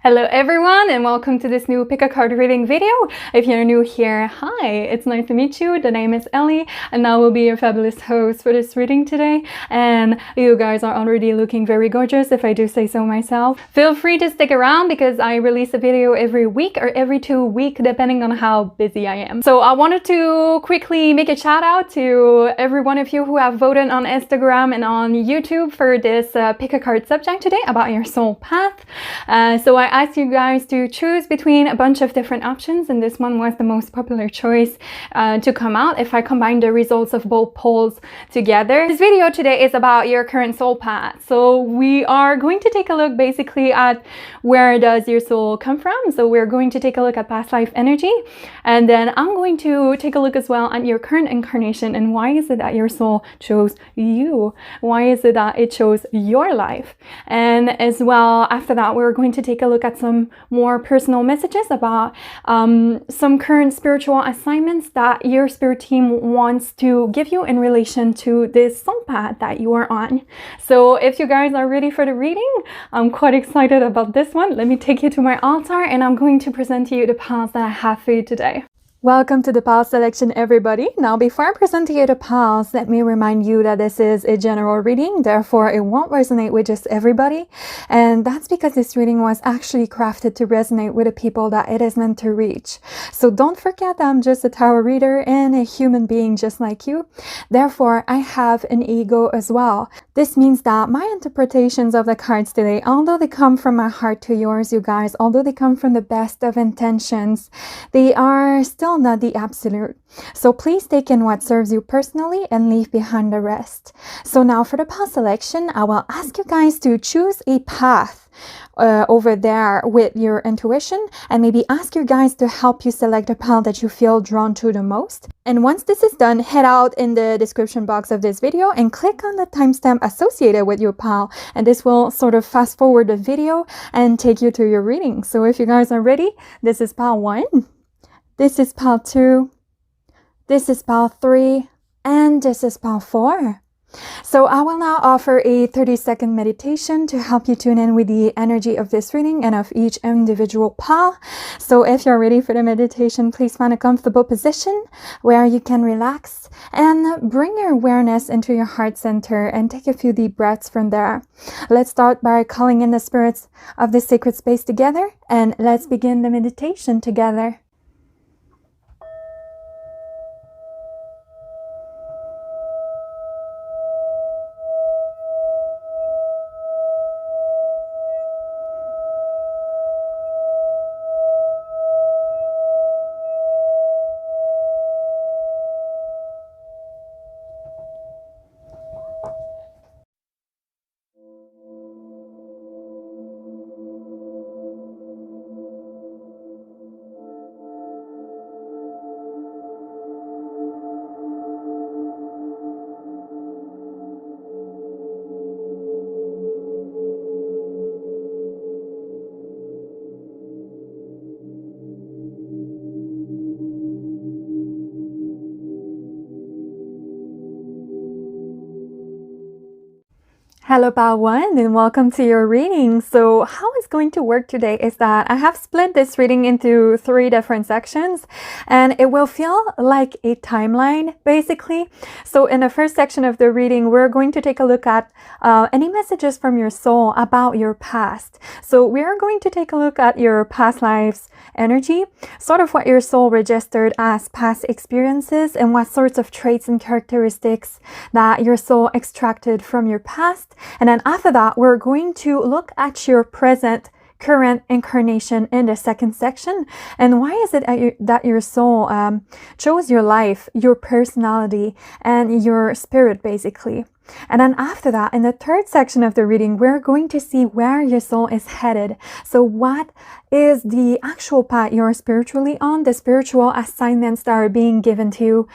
Hello everyone and welcome to this new pick a card reading video. If you're new here, hi, it's nice to meet you. The name is Ellie and I will be your fabulous host for this reading today. And you guys are already looking very gorgeous if I do say so myself. Feel free to stick around because I release a video every week or every 2 weeks depending on how busy I am. So I wanted to quickly make a shout out to every one of you who have voted on Instagram and on YouTube for this pick a card subject today about your soul path. So I asked you guys to choose between a bunch of different options and this one was the most popular choice to come out if I combine the results of both polls together. This video today is about your current soul path. So we are going to take a look basically at where does your soul come from. So we're going to take a look at past life energy, and then I'm going to take a look as well at your current incarnation and why is it that your soul chose you? Why is it that it chose your life? And as well, after that, we're going to take a look at some more personal messages about some current spiritual assignments that your spirit team wants to give you in relation to this soul path that you are on. So if you guys are ready for the reading, I'm quite excited about this one. Let me take you to my altar and I'm going to present to you the paths that I have for you today. Welcome to the path selection, everybody. Now, before I present to you the paths, let me remind you that this is a general reading, therefore it won't resonate with just everybody. And that's because this reading was actually crafted to resonate with the people that it is meant to reach. So don't forget that I'm just a tarot reader and a human being just like you. Therefore, I have an ego as well. This means that my interpretations of the cards today, although they come from my heart to yours, you guys, although they come from the best of intentions, they are still not the absolute. So please take in what serves you personally and leave behind the rest. So now for the path selection, I will ask you guys to choose a path over there with your intuition and maybe ask you guys to help you select a path that you feel drawn to the most. And once this is done, head out in the description box of this video and click on the timestamp associated with your path, and this will sort of fast forward the video and take you to your reading. So if you guys are ready, this is path 1. This is path 2, this is path 3, and this is path 4. So I will now offer a 30-second meditation to help you tune in with the energy of this reading and of each individual path. So if you're ready for the meditation, please find a comfortable position where you can relax and bring your awareness into your heart center and take a few deep breaths from there. Let's start by calling in the spirits of this sacred space together, and let's begin the meditation together. Hello path 1 and welcome to your reading. So how it's going to work today is that I have split this reading into 3 different sections and it will feel like a timeline basically. So in the first section of the reading, we're going to take a look at any messages from your soul about your past. So we are going to take a look at your past lives energy, sort of what your soul registered as past experiences and what sorts of traits and characteristics that your soul extracted from your past. And then after that, we're going to look at your present current incarnation in the second section. And why is it that your soul chose your life, your personality, and your spirit basically? And then after that, in the third section of the reading, we're going to see where your soul is headed. So what is the actual path you're spiritually on, the spiritual assignments that are being given to you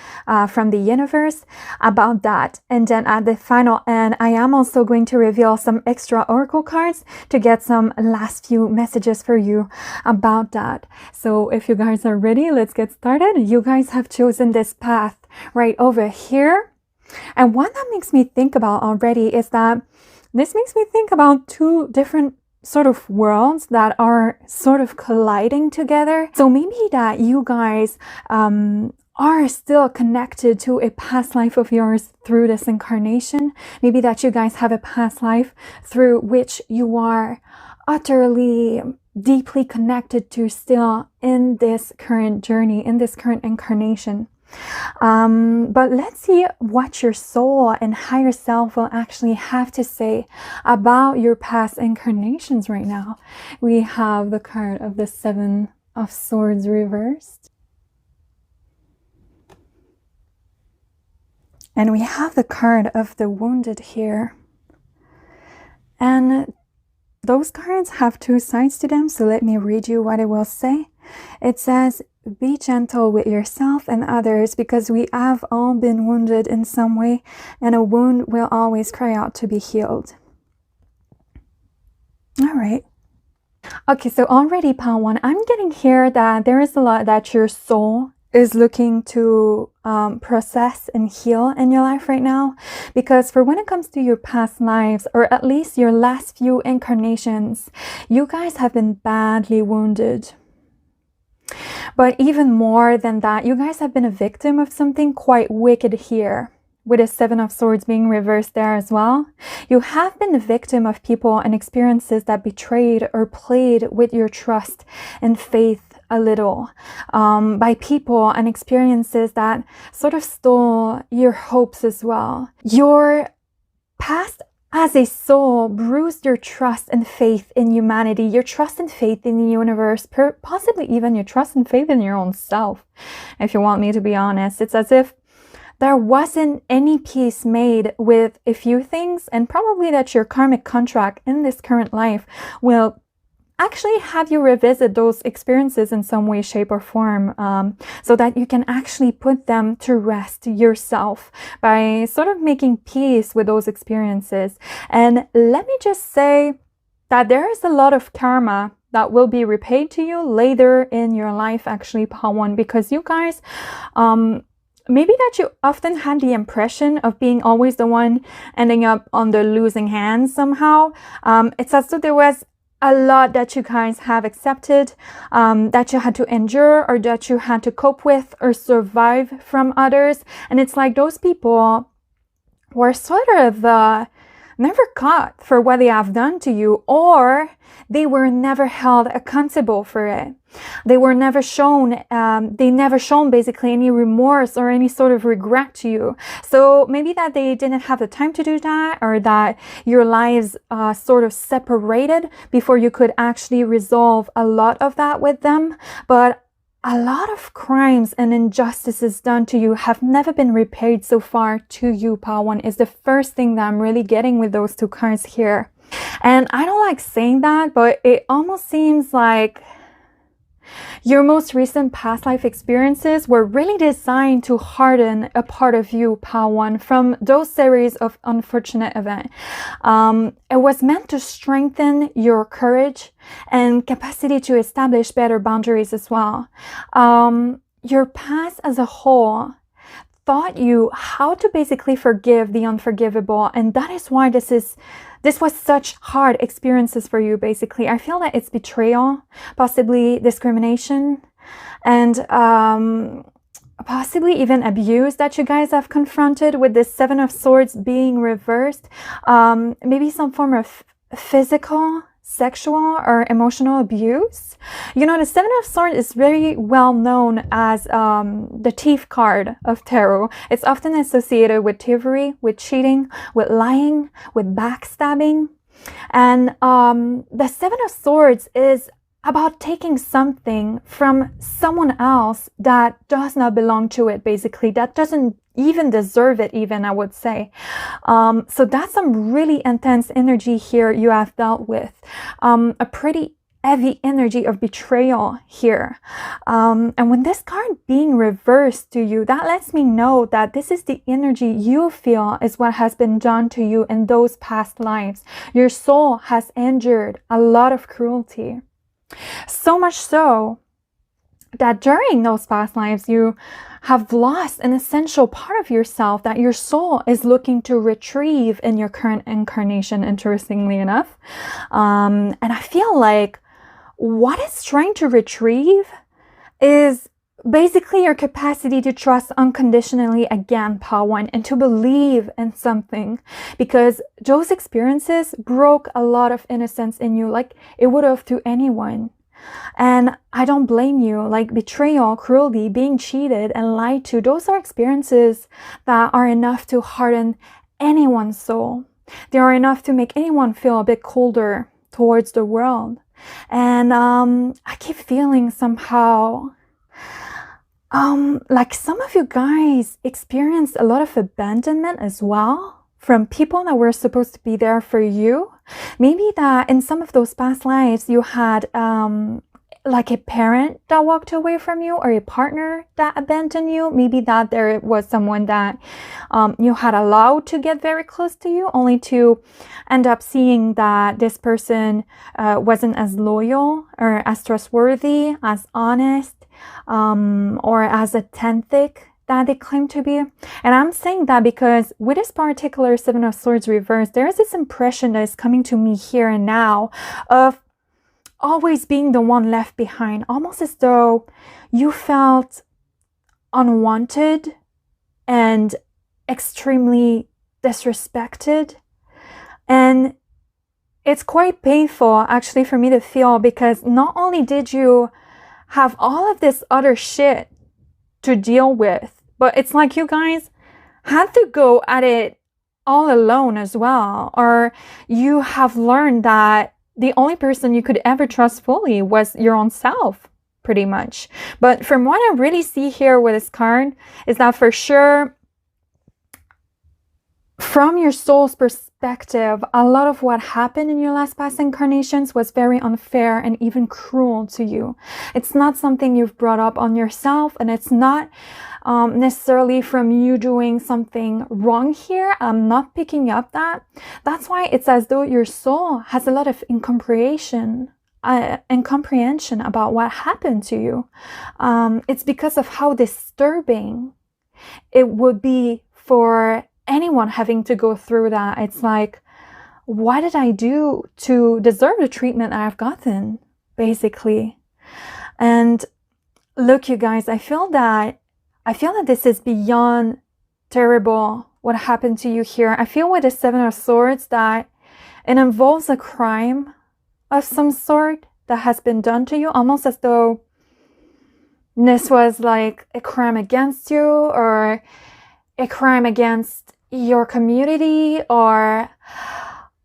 from the universe about that. And then at the final end, I am also going to reveal some extra oracle cards to get some last few messages for you about that. So if you guys are ready, let's get started. You guys have chosen this path right over here. And what that makes me think about already is that this makes me think about 2 different sort of worlds that are sort of colliding together. So maybe that you guys are still connected to a past life of yours through this incarnation. Maybe that you guys have a past life through which you are utterly deeply connected to still in this current journey, in this current incarnation. But let's see what your soul and higher self will actually have to say about your past incarnations right now. We have the card of the Seven of Swords reversed. And we have the card of the Wounded here. And those cards have two sides to them, so let me read you what it will say. It says, be gentle with yourself and others, because we have all been wounded in some way, and a wound will always cry out to be healed. All right. Okay, so already, Pile 1, I'm getting here that there is a lot that your soul is looking to process and heal in your life right now. Because for when it comes to your past lives, or at least your last few incarnations, you guys have been badly wounded. But even more than that, you guys have been a victim of something quite wicked here, with the Seven of Swords being reversed there as well. You have been the victim of people and experiences that betrayed or played with your trust and faith a little, by people and experiences that sort of stole your hopes as well. Your past as a soul bruised your trust and faith in humanity, your trust and faith in the universe, possibly even your trust and faith in your own self. If you want me to be honest, it's as if there wasn't any peace made with a few things, and probably that your karmic contract in this current life will actually have you revisit those experiences in some way, shape, or form, so that you can actually put them to rest yourself by sort of making peace with those experiences. And let me just say that there is a lot of karma that will be repaid to you later in your life, actually, Pile 1, because you guys, maybe that you often had the impression of being always the one ending up on the losing hand somehow. It's as though there was a lot that you guys have accepted, that you had to endure, or that you had to cope with or survive from others. And it's like those people were sort of never caught for what they have done to you, or they were never held accountable for it. They were never shown, basically any remorse or any sort of regret to you. So maybe that they didn't have the time to do that, or that your lives sort of separated before you could actually resolve a lot of that with them. But a lot of crimes and injustices done to you have never been repaid so far to you, Pile 1, is the first thing that I'm really getting with those two cards here. And I don't like saying that, but it almost seems like your most recent past life experiences were really designed to harden a part of you, Pile 1, from those series of unfortunate events. It was meant to strengthen your courage and capacity to establish better boundaries as well. Your past as a whole taught you how to basically forgive the unforgivable, and that is why this was such hard experiences for you, basically. I feel that it's betrayal, possibly discrimination, and possibly even abuse that you guys have confronted with this Seven of Swords being reversed. Maybe some form of physical, sexual, or emotional abuse. You know, the Seven of Swords is very well known as the thief card of tarot. It's often associated with thievery, with cheating, with lying, with backstabbing. And the Seven of Swords is about taking something from someone else that does not belong to it, basically, that doesn't even deserve it, even, I would say. So that's some really intense energy here you have dealt with. A pretty heavy energy of betrayal here. And when this card being reversed to you, that lets me know that this is the energy you feel is what has been done to you in those past lives. Your soul has endured a lot of cruelty. So much so that during those past lives you have lost an essential part of yourself that your soul is looking to retrieve in your current incarnation, interestingly enough. And I feel like what it's trying to retrieve is basically your capacity to trust unconditionally again, Pawan, and to believe in something, because those experiences broke a lot of innocence in you, like it would have to anyone. And I don't blame you. Like betrayal, cruelty, being cheated and lied to, those are experiences that are enough to harden anyone's soul. They are enough to make anyone feel a bit colder towards the world. And I keep feeling somehow like some of you guys experienced a lot of abandonment as well from people that were supposed to be there for you. Maybe that in some of those past lives you had like a parent that walked away from you, or a partner that abandoned you. Maybe that there was someone that you had allowed to get very close to you, only to end up seeing that this person wasn't as loyal or as trustworthy, as honest, or as authentic that they claim to be. And I'm saying that because with this particular Seven of Swords reversed, there is this impression that is coming to me here and now of always being the one left behind, almost as though you felt unwanted and extremely disrespected. And it's quite painful actually for me to feel, because not only did you have all of this other shit to deal with, but it's like you guys had to go at it all alone as well. Or you have learned that the only person you could ever trust fully was your own self, pretty much. But from what I really see here with this card is that for sure, from your soul's perspective, a lot of what happened in your last past incarnations was very unfair and even cruel to you. It's not something you've brought up on yourself, and it's not necessarily from you doing something wrong here. I'm not picking up that. That's why it's as though your soul has a lot of incomprehension about what happened to you. It's because of how disturbing it would be for anyone having to go through that. It's like, what did I do to deserve the treatment I've gotten, basically? And look, you guys, I feel that this is beyond terrible what happened to you here. I feel with the Seven of Swords that it involves a crime of some sort that has been done to you, almost as though this was like a crime against you, or a crime against your community, or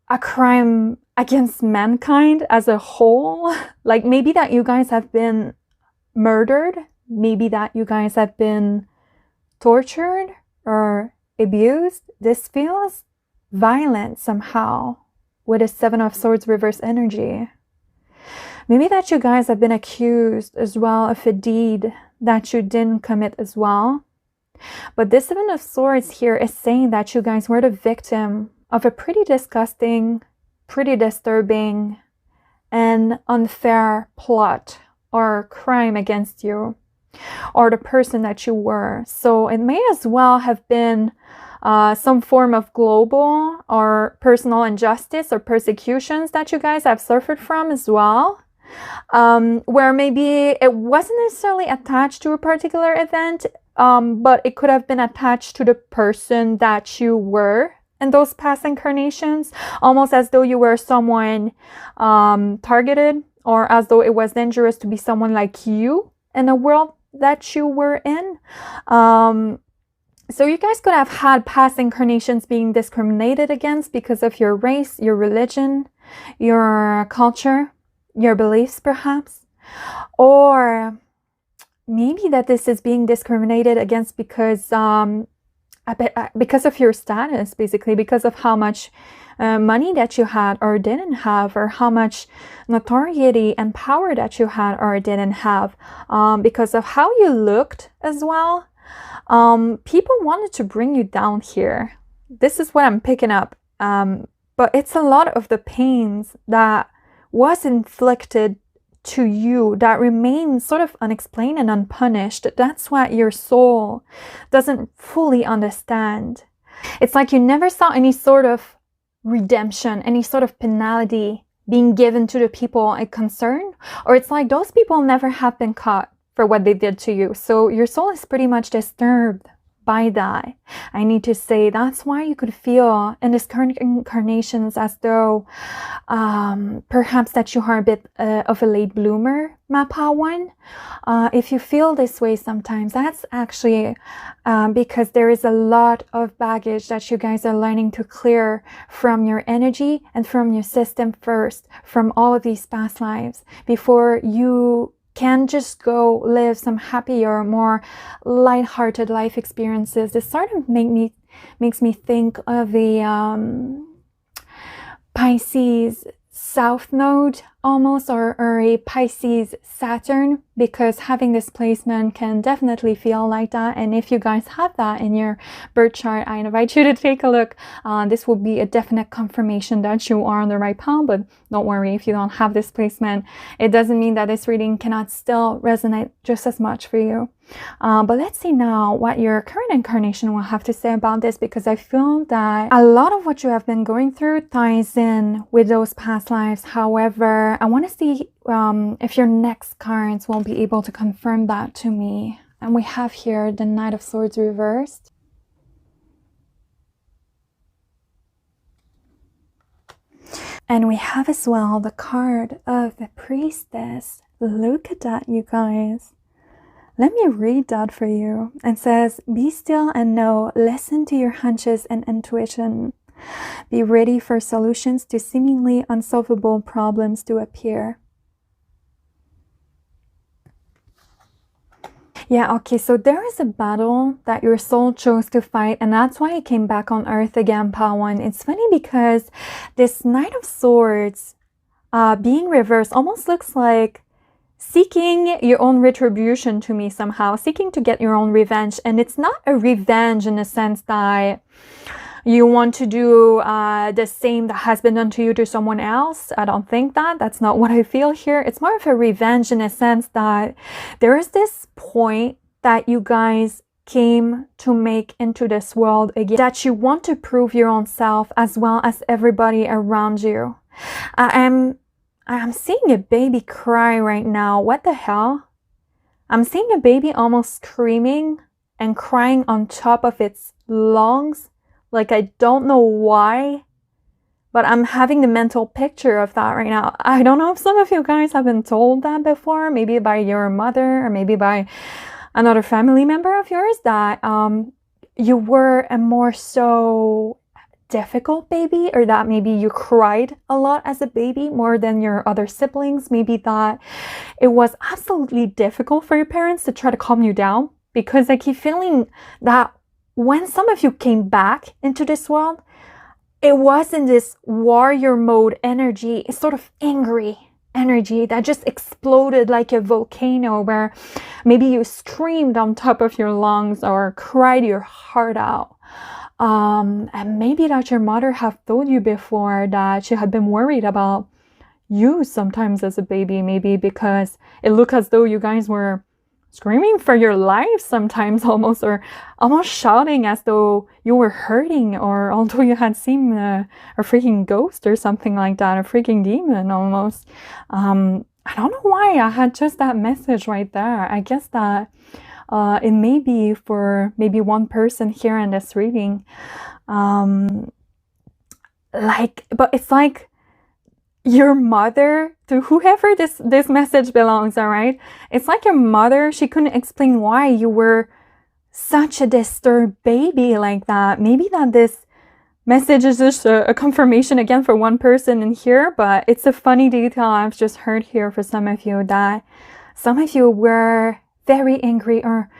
a crime against mankind as a whole. Like maybe that you guys have been murdered, maybe that you guys have been tortured or abused. This feels violent somehow with a Seven of Swords reverse energy. Maybe that you guys have been accused as well of a deed that you didn't commit as well. But this Seven of Swords here is saying that you guys were the victim of a pretty disgusting, pretty disturbing, and unfair plot or crime against you, or the person that you were. So it may as well have been some form of global or personal injustice or persecutions that you guys have suffered from as well. Where maybe it wasn't necessarily attached to a particular event, but it could have been attached to the person that you were in those past incarnations, almost as though you were someone targeted, or as though it was dangerous to be someone like you in the world that you were in. So you guys could have had past incarnations being discriminated against because of your race, your religion, your culture, your beliefs perhaps. Or maybe that this is being discriminated against because of your status, basically, because of how much money that you had or didn't have, or how much notoriety and power that you had or didn't have, because of how you looked as well. People wanted to bring you down here. This is what I'm picking up. But it's a lot of the pains that was inflicted to you that remains sort of unexplained and unpunished. That's what your soul doesn't fully understand. It's like you never saw any sort of redemption, any sort of penalty being given to the people it concerned, or it's like those people never have been caught for what they did to you. So your soul is pretty much disturbed by that. I need to say that's why you could feel in this current incarnations as though perhaps that you are a bit of a late bloomer, Mapa one. If you feel this way sometimes, that's actually because there is a lot of baggage that you guys are learning to clear from your energy and from your system first, from all of these past lives, before you can just go live some happier, more light-hearted life experiences. This sort of makes me think of a Pisces South Node almost, or a Pisces Saturn, because having this placement can definitely feel like that. And if you guys have that in your birth chart, I invite you to take a look. This will be a definite confirmation that you are on the right path. But don't worry if you don't have this placement. It doesn't mean that this reading cannot still resonate just as much for you. But let's see now what your current incarnation will have to say about this, because I feel that a lot of what you have been going through ties in with those past lives. However, I want to see if your next cards will be able to confirm that to me. And we have here the Knight of Swords reversed. And we have as well the card of the Priestess. Look at that, you guys. Let me read that for you. It says, be still and know, listen to your hunches and intuition. Be ready for solutions to seemingly unsolvable problems to appear. Yeah, okay, so there is a battle that your soul chose to fight, and that's why it came back on Earth again, Pawan. It's funny because this Knight of Swords being reversed almost looks like seeking your own retribution to me somehow, seeking to get your own revenge. And it's not a revenge in the sense that you want to do the same that has been done to you to someone else. I don't think that. That's not what I feel here. It's more of a revenge in a sense that there is this point that you guys came to make into this world again, that you want to prove your own self as well as everybody around you. I'm seeing a baby cry right now. What the hell? I'm seeing a baby almost screaming and crying on top of its lungs. Like, I don't know why, but I'm having the mental picture of that right now. I don't know if some of you guys have been told that before, maybe by your mother or maybe by another family member of yours, that you were a more so difficult baby, or that maybe you cried a lot as a baby more than your other siblings. Maybe that it was absolutely difficult for your parents to try to calm you down, because I keep feeling that when some of you came back into this world, it was in this warrior mode energy, sort of angry energy that just exploded like a volcano, where maybe you screamed on top of your lungs or cried your heart out. And maybe that your mother have told you before that she had been worried about you sometimes as a baby, maybe because it looked as though you guys were screaming for your life sometimes, almost, or almost shouting as though you were hurting, or although you had seen a freaking ghost or something like that, a freaking demon almost. I don't know why I had just that message right there. I guess that it may be for maybe one person here in this reading. But it's like your mother, to whoever this message belongs, all right? It's like your mother, she couldn't explain why you were such a disturbed baby like that. Maybe that this message is just a confirmation again for one person in here, but it's a funny detail I've just heard here for some of you, that some of you were very angry or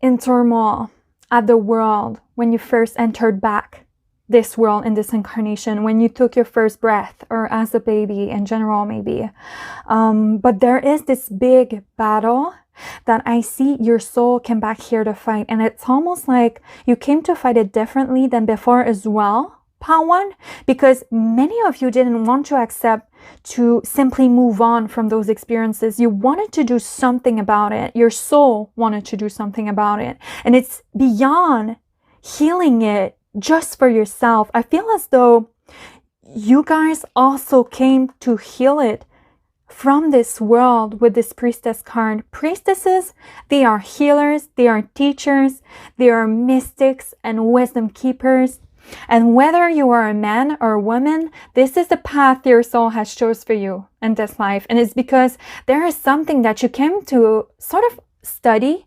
in turmoil at the world when you first entered back this world in this incarnation, when you took your first breath, or as a baby in general maybe. But there is this big battle that I see your soul came back here to fight, and it's almost like you came to fight it differently than before as well. Pawan, because many of you didn't want to accept to simply move on from those experiences. You wanted to do something about it. Your soul wanted to do something about it. And it's beyond healing it just for yourself. I feel as though you guys also came to heal it from this world with this priestess card. Priestesses, they are healers, they are teachers, they are mystics and wisdom keepers. And whether you are a man or a woman, this is the path your soul has chose for you in this life. And it's because there is something that you came to sort of study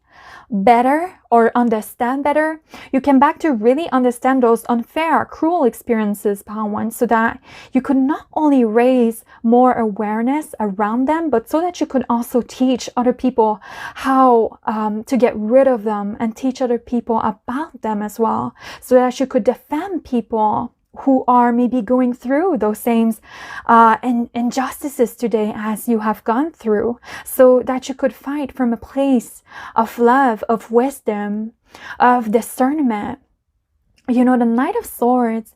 better or understand better. You came back to really understand those unfair, cruel experiences, Pawan, so that you could not only raise more awareness around them, but so that you could also teach other people how to get rid of them and teach other people about them as well, so that you could defend people who are maybe going through those same injustices today as you have gone through, so that you could fight from a place of love, of wisdom, of discernment. You know, the Knight of Swords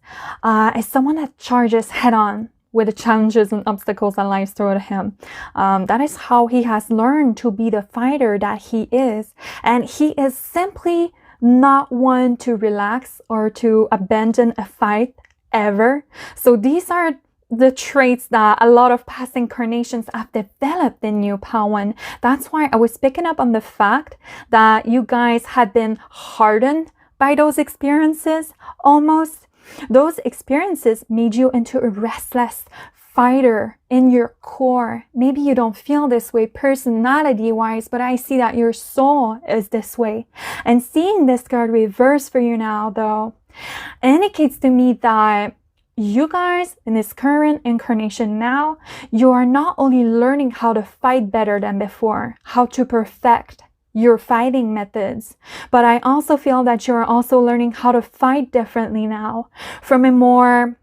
is someone that charges head on with the challenges and obstacles that life throws at him. That is how he has learned to be the fighter that he is. And he is simply not one to relax or to abandon a fight ever. So these are the traits that a lot of past incarnations have developed in you, Pawan. That's why I was picking up on the fact that you guys had been hardened by those experiences almost. Those experiences made you into a restless fighter in your core. Maybe you don't feel this way personality-wise, but I see that your soul is this way. And seeing this card reverse for you now, though, indicates to me that you guys in this current incarnation now, you are not only learning how to fight better than before, how to perfect your fighting methods, but I also feel that you're also learning how to fight differently now, from a more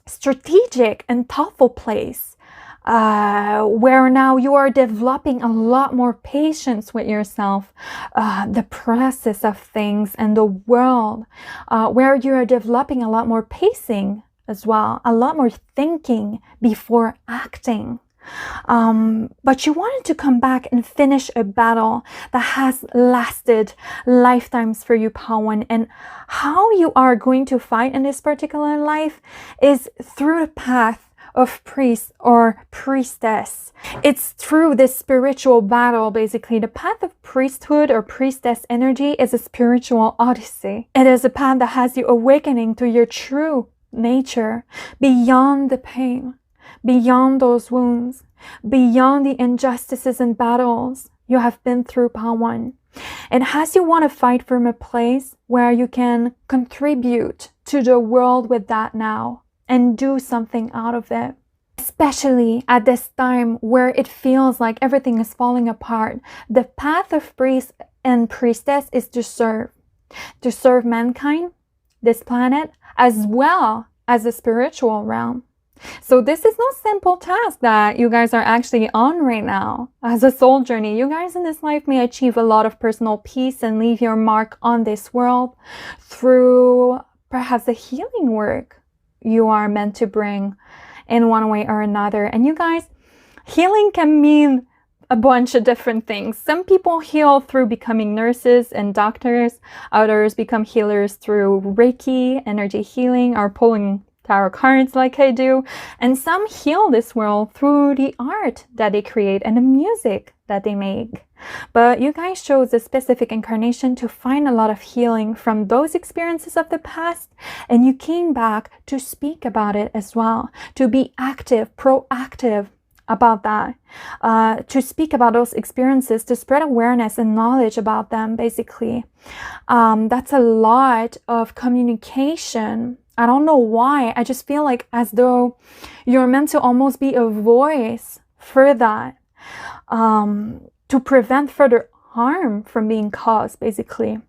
strategic and thoughtful place, where now you are developing a lot more patience with yourself, the process of things and the world, where you are developing a lot more pacing as well, a lot more thinking before acting. But you wanted to come back and finish a battle that has lasted lifetimes for you, Pawan. And how you are going to fight in this particular life is through the path of priest or priestess. It's through this spiritual battle, basically. The path of priesthood or priestess energy is a spiritual odyssey. It is a path that has you awakening to your true nature, beyond the pain, beyond those wounds, beyond the injustices and battles you have been through, Pawan. And as you want to fight from a place where you can contribute to the world with that now and do something out of it, especially at this time where it feels like everything is falling apart, the path of priest and priestess is to serve mankind, this planet, as well as the spiritual realm. So this is no simple task that you guys are actually on right now as a soul journey. You guys in this life may achieve a lot of personal peace and leave your mark on this world through perhaps the healing work you are meant to bring in one way or another. And you guys, healing can mean a bunch of different things. Some people heal through becoming nurses and doctors. Others become healers through Reiki, energy healing, or pulling tarot cards like I do. And some heal this world through the art that they create and the music that they make. But you guys chose a specific incarnation to find a lot of healing from those experiences of the past, and you came back to speak about it as well, to be active, proactive about that, to speak about those experiences, to spread awareness and knowledge about them, basically. That's a lot of communication. I don't know why. I just feel like as though you're meant to almost be a voice for that, to prevent further harm from being caused, basically.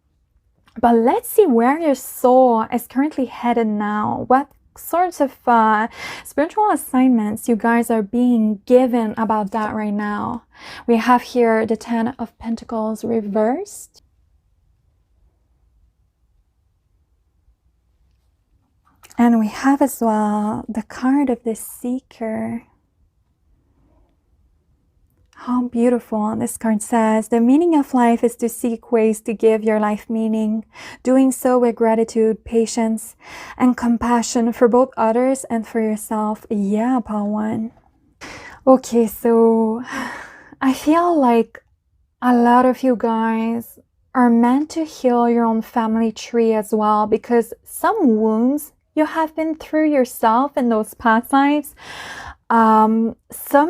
But let's see where your soul is currently headed now. What sorts of spiritual assignments you guys are being given about that right now? We have here the 10 of Pentacles reversed. And we have as well the card of the Seeker. How beautiful. This card says, the meaning of life is to seek ways to give your life meaning, doing so with gratitude, patience, and compassion for both others and for yourself. Yeah, Pile 1. Okay, so I feel like a lot of you guys are meant to heal your own family tree as well, because some wounds you have been through yourself in those past lives, some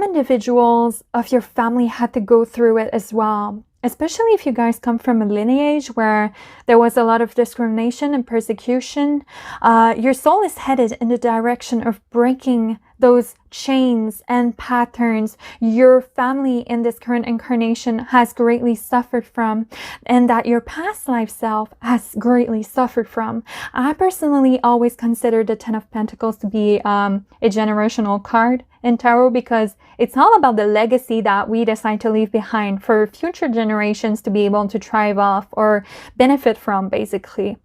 individuals of your family had to go through it as well, especially if you guys come from a lineage where there was a lot of discrimination and persecution. Your soul is headed in the direction of breaking those chains and patterns your family in this current incarnation has greatly suffered from, and that your past life self has greatly suffered from. I personally always consider the Ten of Pentacles to be a generational card in tarot, because it's all about the legacy that we decide to leave behind for future generations to be able to thrive off or benefit from, basically.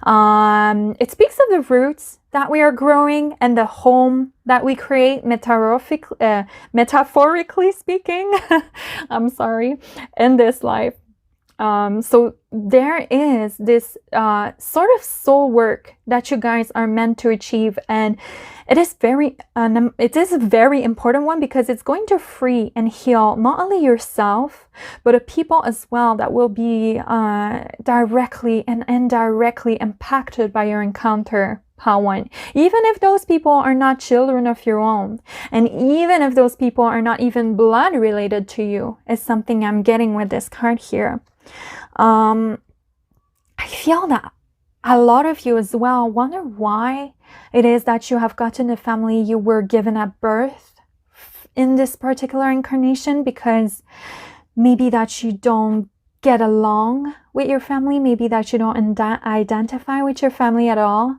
It speaks of the roots that we are growing and the home that we create, metaphorically speaking, I'm sorry, in this life. So there is this sort of soul work that you guys are meant to achieve, and it is a very important one, because it's going to free and heal not only yourself, but the people as well that will be directly and indirectly impacted by your encounter. Pile 1. Even if those people are not children of your own, and even if those people are not even blood related to you, is something I'm getting with this card here. I feel that a lot of you as well wonder why it is that you have gotten a family you were given at birth in this particular incarnation, because maybe that you don't get along with your family, maybe that you don't identify with your family at all.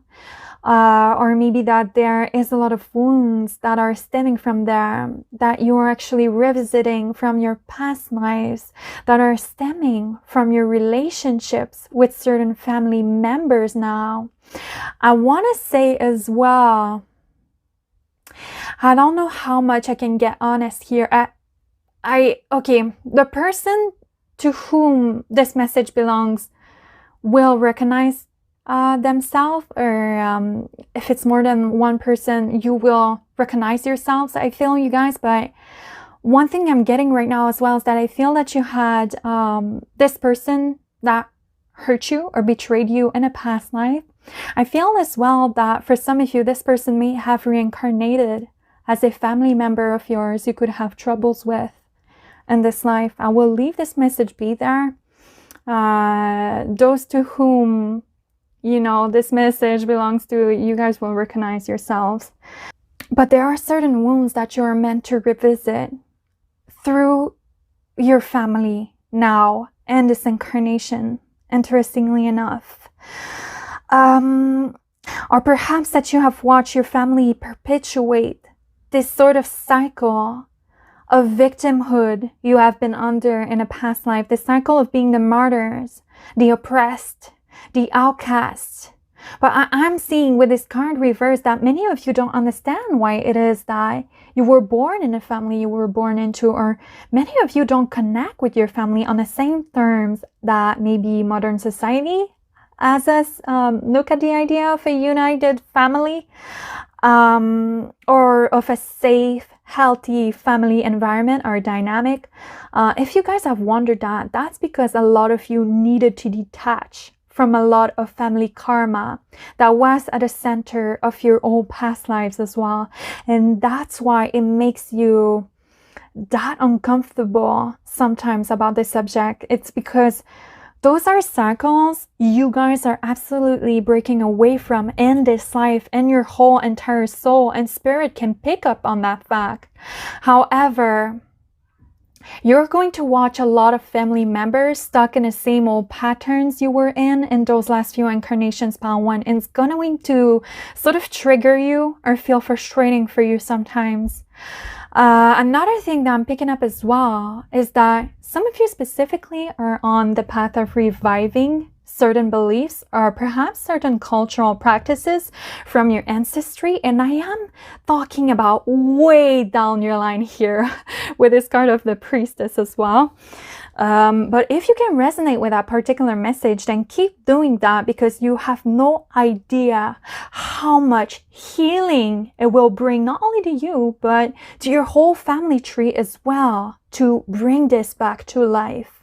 Or maybe that there is a lot of wounds that are stemming from there, that you are actually revisiting from your past lives, that are stemming from your relationships with certain family members now. I want to say as well, I don't know how much I can get honest here. Okay, the person to whom this message belongs will recognize themselves, or if it's more than one person, you will recognize yourselves, I feel, you guys. But one thing I'm getting right now as well is that I feel that you had this person that hurt you or betrayed you in a past life. I feel as well that for some of you, this person may have reincarnated as a family member of yours you could have troubles with in this life. I will leave this message be there. Those to whom, you know, this message belongs to, you guys will recognize yourselves. But there are certain wounds that you are meant to revisit through your family now and this incarnation, interestingly enough. Or perhaps that you have watched your family perpetuate this sort of cycle of victimhood you have been under in a past life, the cycle of being the martyrs, the oppressed, the outcasts. But I'm seeing with this card reversed that many of you don't understand why it is that you were born in a family you were born into, or many of you don't connect with your family on the same terms that maybe modern society has us look at the idea of a united family, or of a safe, healthy family environment or dynamic. If you guys have wondered that, that's because a lot of you needed to detach from a lot of family karma that was at the center of your own past lives as well. And that's why it makes you that uncomfortable sometimes about this subject. It's because those are cycles you guys are absolutely breaking away from in this life, and your whole entire soul and spirit can pick up on that fact. However, you're going to watch a lot of family members stuck in the same old patterns you were in those last few incarnations, Pile 1. And it's going to sort of trigger you or feel frustrating for you sometimes. Another thing that I'm picking up as well is that some of you specifically are on the path of reviving certain beliefs or perhaps certain cultural practices from your ancestry. And I am talking about way down your line here with this card of the Priestess as well. But if you can resonate with that particular message, then keep doing that, because you have no idea how much healing it will bring, not only to you, but to your whole family tree as well, to bring this back to life.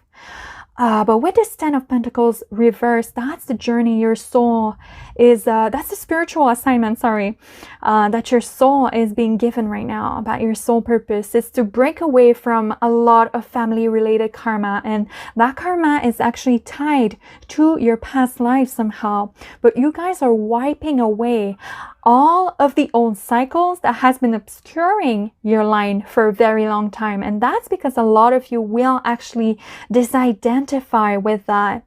But with this Ten of Pentacles reversed, that's the journey your soul is, that's the spiritual assignment, that your soul is being given right now about your soul purpose. Is to break away from a lot of family related karma. And that karma is actually tied to your past life somehow. But you guys are wiping away all of the old cycles that has been obscuring your line for a very long time. And that's because a lot of you will actually disidentify with that.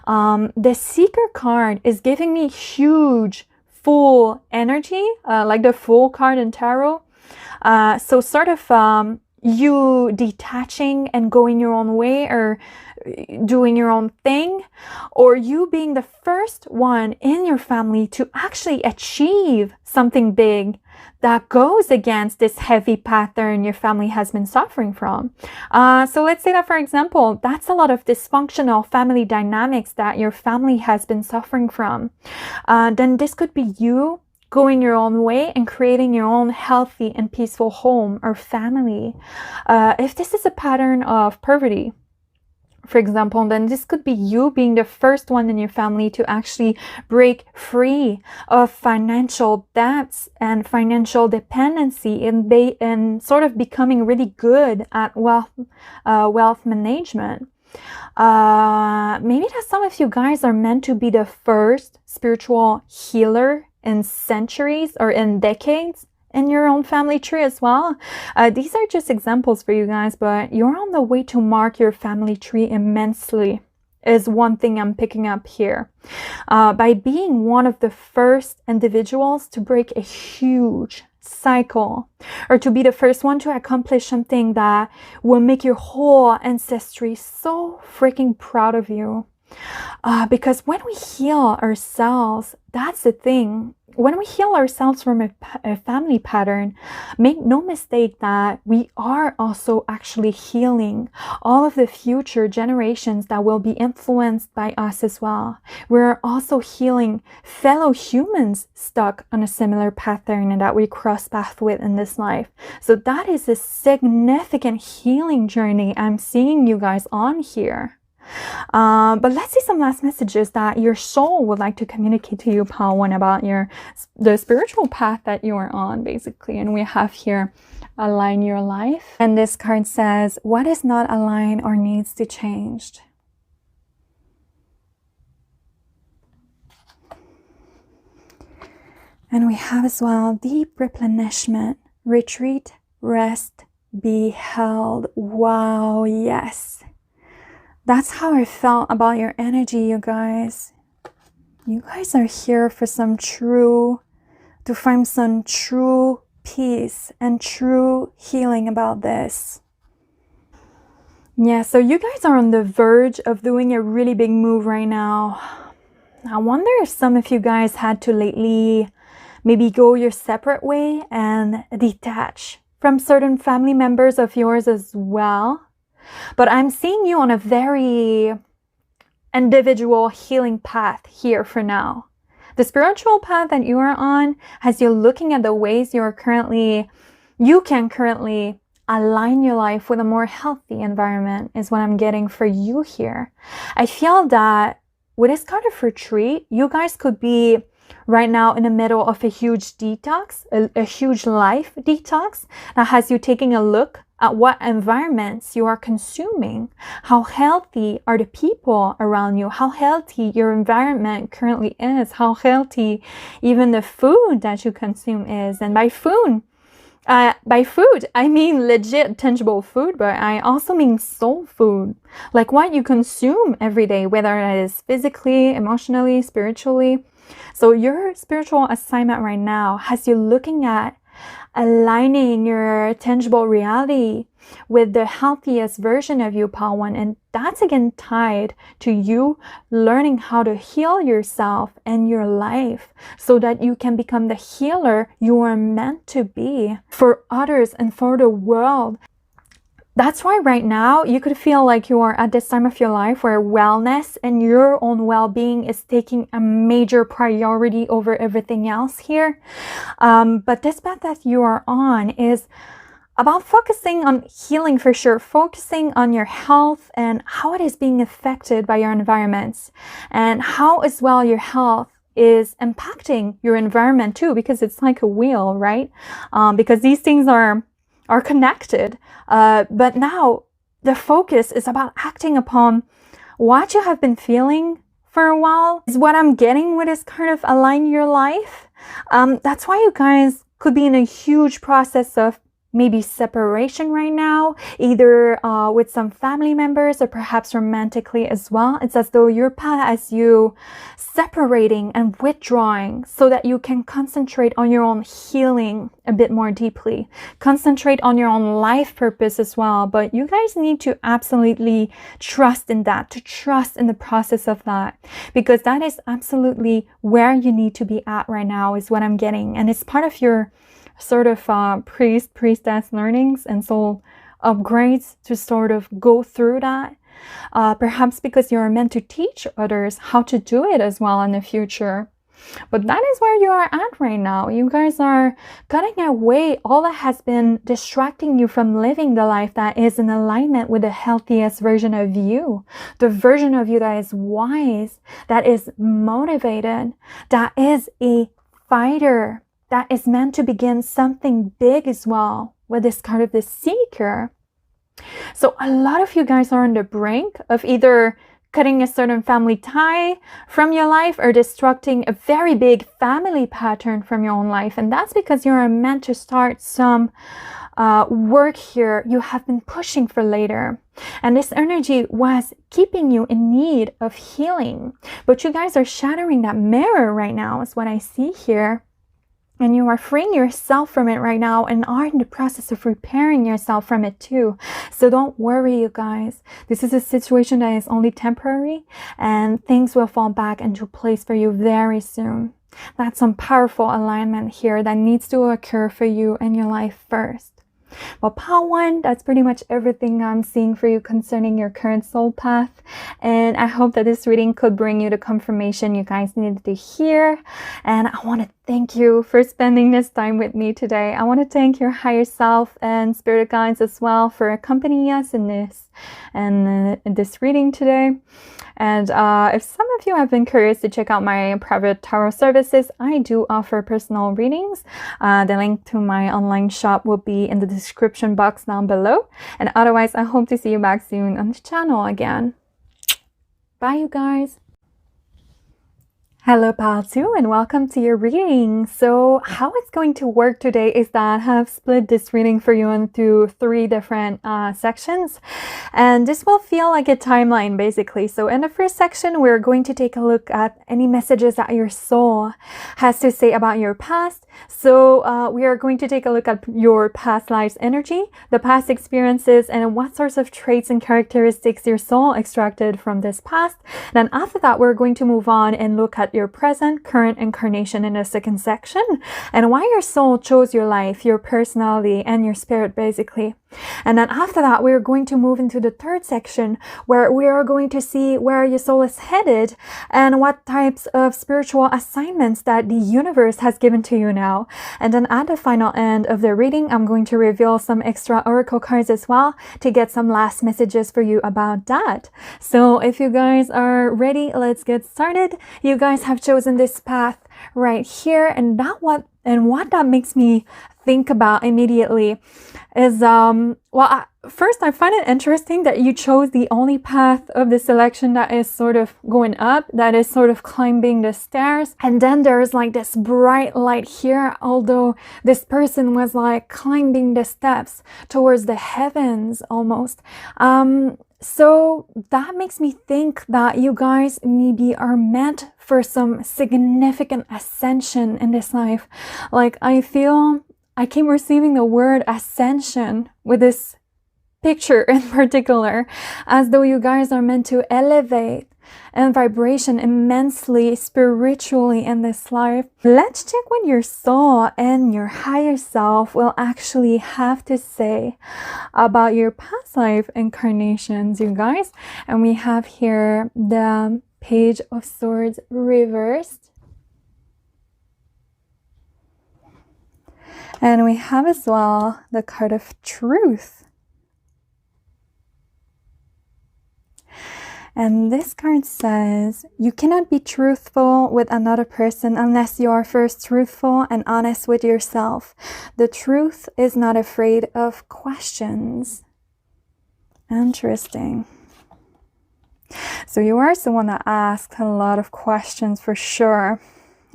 The Seeker card is giving me huge full energy, like the Fool card in tarot. So sort of you detaching and going your own way, or doing your own thing, or you being the first one in your family to actually achieve something big that goes against this heavy pattern your family has been suffering from. So let's say that, for example, that's a lot of dysfunctional family dynamics that your family has been suffering from. Then this could be you going your own way and creating your own healthy and peaceful home or family. If this is a pattern of poverty, for example, then this could be you being the first one in your family to actually break free of financial debts and financial dependency, and sort of becoming really good at wealth management. Maybe that some of you guys are meant to be the first spiritual healer in centuries or in decades in your own family tree as well. These are just examples for you guys, but you're on the way to mark your family tree immensely, is one thing I'm picking up here. By being one of the first individuals to break a huge cycle, or to be the first one to accomplish something that will make your whole ancestry so freaking proud of you. Because when we heal ourselves, that's the thing. When we heal ourselves from a family pattern, make no mistake that we are also actually healing all of the future generations that will be influenced by us as well. We're also healing fellow humans stuck on a similar pattern and that we cross paths with in this life. So that is a significant healing journey I'm seeing you guys on here. But let's see some last messages that your soul would like to communicate to you, Pawan, about the spiritual path that you are on, basically. And we have here, align your life. And this card says, what is not aligned or needs to change? And we have as well, deep replenishment, retreat, rest, be held. Wow, yes. That's how I felt about your energy, you guys. You guys are here for to find some true peace and true healing about this. Yeah, so you guys are on the verge of doing a really big move right now. I wonder if some of you guys had to lately maybe go your separate way and detach from certain family members of yours as well. But I'm seeing you on a very individual healing path here for now. The spiritual path that you are on has you looking at the ways you can currently align your life with a more healthy environment is what I'm getting for you here. I feel that with this card of retreat, you guys could be right now in the middle of a huge detox, a huge life detox that has you taking a look at what environments you are consuming. How healthy are the people around you? How healthy your environment currently is? How healthy even the food that you consume is? And by food, I mean legit tangible food, but I also mean soul food. Like what you consume every day, whether it is physically, emotionally, spiritually. So your spiritual assignment right now has you looking at aligning your tangible reality with the healthiest version of you, Pile 1. And that's again tied to you learning how to heal yourself and your life so that you can become the healer you are meant to be for others and for the world. That's why right now you could feel like you are at this time of your life where wellness and your own well-being is taking a major priority over everything else here. But this path that you are on is about focusing on healing for sure, focusing on your health and how it is being affected by your environments and how as well your health is impacting your environment too, because it's like a wheel, right? Because these things are connected. But now the focus is about acting upon what you have been feeling for a while. Is what I'm getting with this kind of align your life. That's why you guys could be in a huge process of maybe separation right now, either with some family members or perhaps romantically as well. It's as though your path as you separating and withdrawing so that you can concentrate on your own healing a bit more deeply, concentrate on your own life purpose as well. But you guys need to absolutely trust in that, to trust in the process of that, because that is absolutely where you need to be at right now is what I'm getting. And it's part of your sort of priestess learnings and soul upgrades to sort of go through that. Perhaps because you're meant to teach others how to do it as well in the future. But that is where you are at right now. You guys are cutting away all that has been distracting you from living the life that is in alignment with the healthiest version of you. The version of you that is wise, that is motivated, that is a fighter, that is meant to begin something big as well with this card of the Seeker. So a lot of you guys are on the brink of either cutting a certain family tie from your life or destructing a very big family pattern from your own life. And that's because you're meant to start some work here you have been pushing for later. And this energy was keeping you in need of healing. But you guys are shattering that mirror right now is what I see here. And you are freeing yourself from it right now and are in the process of repairing yourself from it too. So don't worry, you guys. This is a situation that is only temporary and things will fall back into place for you very soon. That's some powerful alignment here that needs to occur for you in your life first. Well, Pile 1, that's pretty much everything I'm seeing for you concerning your current soul path. And I hope that this reading could bring you the confirmation you guys needed to hear. And I want to thank you for spending this time with me today. I want to thank your higher self and spirit guides as well for accompanying us in this reading today. And if some of you have been curious to check out my private tarot services, I do offer personal readings. The link to my online shop will be in the description box down below. And otherwise, I hope to see you back soon on the channel again. Bye, you guys. Hello, Pile 2, and welcome to your reading. So how it's going to work today is that I have split this reading for you into 3 different sections. And this will feel like a timeline, basically. So in the first section, we're going to take a look at any messages that your soul has to say about your past. So we are going to take a look at your past life's energy, the past experiences, and what sorts of traits and characteristics your soul extracted from this past. Then after that, we're going to move on and look at your present, current incarnation in the second section, and why your soul chose your life, your personality, and your spirit, basically. And then after that, we're going to move into the third section where we are going to see where your soul is headed and what types of spiritual assignments that the universe has given to you now. And then at the final end of the reading, I'm going to reveal some extra oracle cards as well to get some last messages for you about that. So if you guys are ready, let's get started. You guys have chosen this path right here, and what that makes me think about immediately is first I find it interesting that you chose the only path of the selection that is sort of going up, that is sort of climbing the stairs, and then there's like this bright light here, although this person was like climbing the steps towards the heavens almost. So that makes me think that you guys maybe are meant for some significant ascension in this life. Like I feel I keep receiving the word ascension with this picture in particular, as though you guys are meant to elevate and vibration immensely spiritually in this life. Let's check what your soul and your higher self will actually have to say about your past life incarnations, you guys. And we have here the Page of Swords reversed. And we have as well the card of Truth. And this card says, you cannot be truthful with another person unless you are first truthful and honest with yourself. The truth is not afraid of questions. Interesting. So you are someone that asks a lot of questions for sure,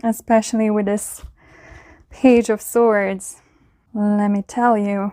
especially with this Page of Swords, let me tell you.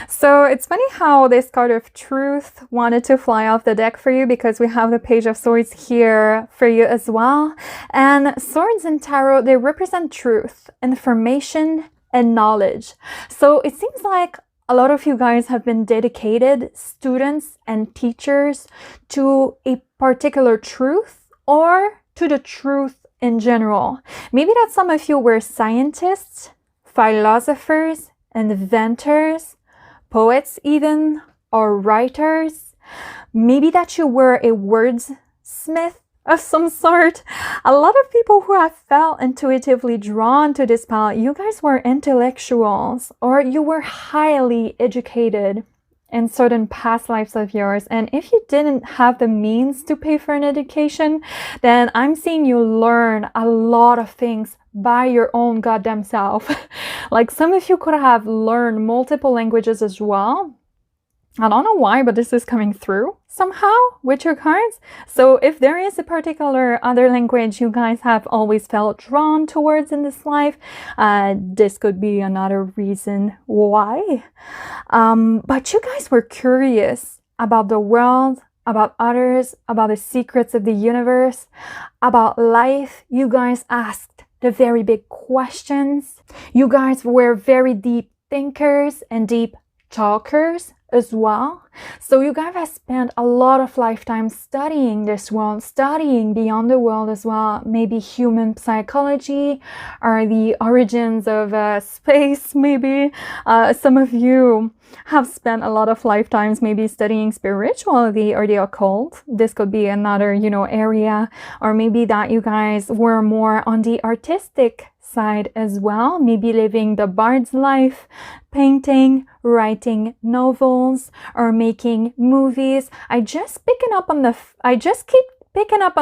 So it's funny how this card of Truth wanted to fly off the deck for you, because we have the Page of Swords here for you as well. And swords in tarot, they represent truth, information, and knowledge. So it seems like a lot of you guys have been dedicated students and teachers to a particular truth, or to the truth in general. Maybe that some of you were scientists, philosophers, inventors, poets even, or writers. Maybe that you were a wordsmith of some sort. A lot of people who have felt intuitively drawn to this path, you guys were intellectuals, or you were highly educated in certain past lives of yours. And if you didn't have the means to pay for an education, then I'm seeing you learn a lot of things by your own goddamn self. Like some of you could have learned multiple languages as well. I don't know why, but this is coming through somehow with your cards. So if there is a particular other language you guys have always felt drawn towards in this life, this could be another reason why. But you guys were curious about the world, about others, about the secrets of the universe, about life. You guys asked the very big questions. You guys were very deep thinkers and deep talkers as well. So you guys have spent a lot of lifetime studying this world, studying beyond the world as well, maybe human psychology or the origins of space, maybe. Some of you have spent a lot of lifetimes maybe studying spirituality or the occult. This could be another, area. Or maybe that you guys were more on the artistic side as well, maybe living the bard's life, painting, writing novels, or making movies. I just keep picking up on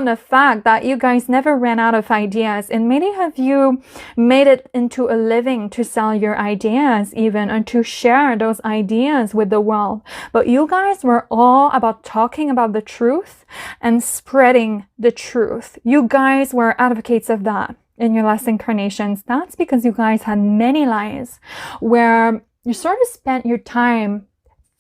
the fact that you guys never ran out of ideas, and many of you made it into a living to sell your ideas even, or to share those ideas with the world. But you guys were all about talking about the truth and spreading the truth. You guys were advocates of that in your last incarnations. That's because you guys had many lives where you sort of spent your time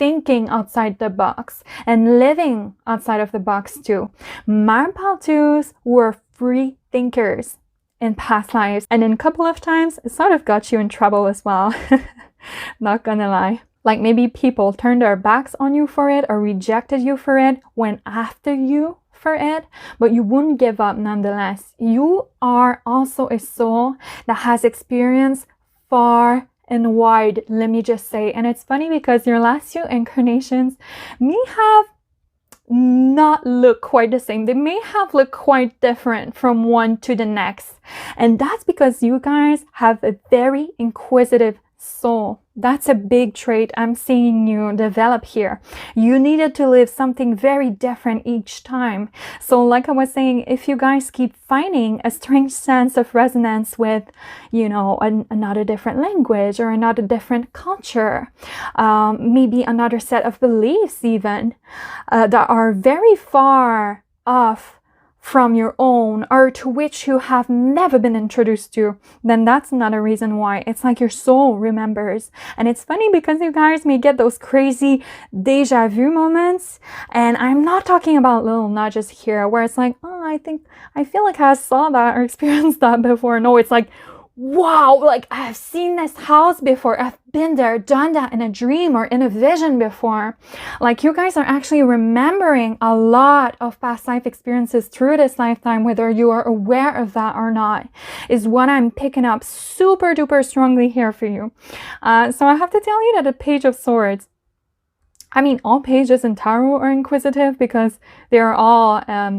thinking outside the box and living outside of the box too. Marpaltus were free thinkers in past lives, and in a couple of times it sort of got you in trouble as well. Not gonna lie. Like maybe people turned their backs on you for it, or rejected you for it, went after you for it, but you wouldn't give up nonetheless. You are also a soul that has experienced far and wide, let me just say. And it's funny because your last few incarnations may have not looked quite the same. They may have looked quite different from one to the next. And that's because you guys have a very inquisitive soul. That's a big trait I'm seeing you develop here. You needed to live something very different each time. So like I was saying, if you guys keep finding a strange sense of resonance with, another different language or another different culture, maybe another set of beliefs even, that are very far off from your own, or to which you have never been introduced to, then that's another reason why. It's like your soul remembers. And it's funny because you guys may get those crazy deja vu moments, and I'm not talking about little nudges here where it's like, oh, I feel like I saw that or experienced that before. No, it's like, wow, like I've seen this house before. I've been there, done that in a dream or in a vision before. Like you guys are actually remembering a lot of past life experiences through this lifetime, whether you are aware of that or not, is what I'm picking up super duper strongly here for you. So I have to tell you that the Page of Swords, I mean, all pages in tarot are inquisitive because they're all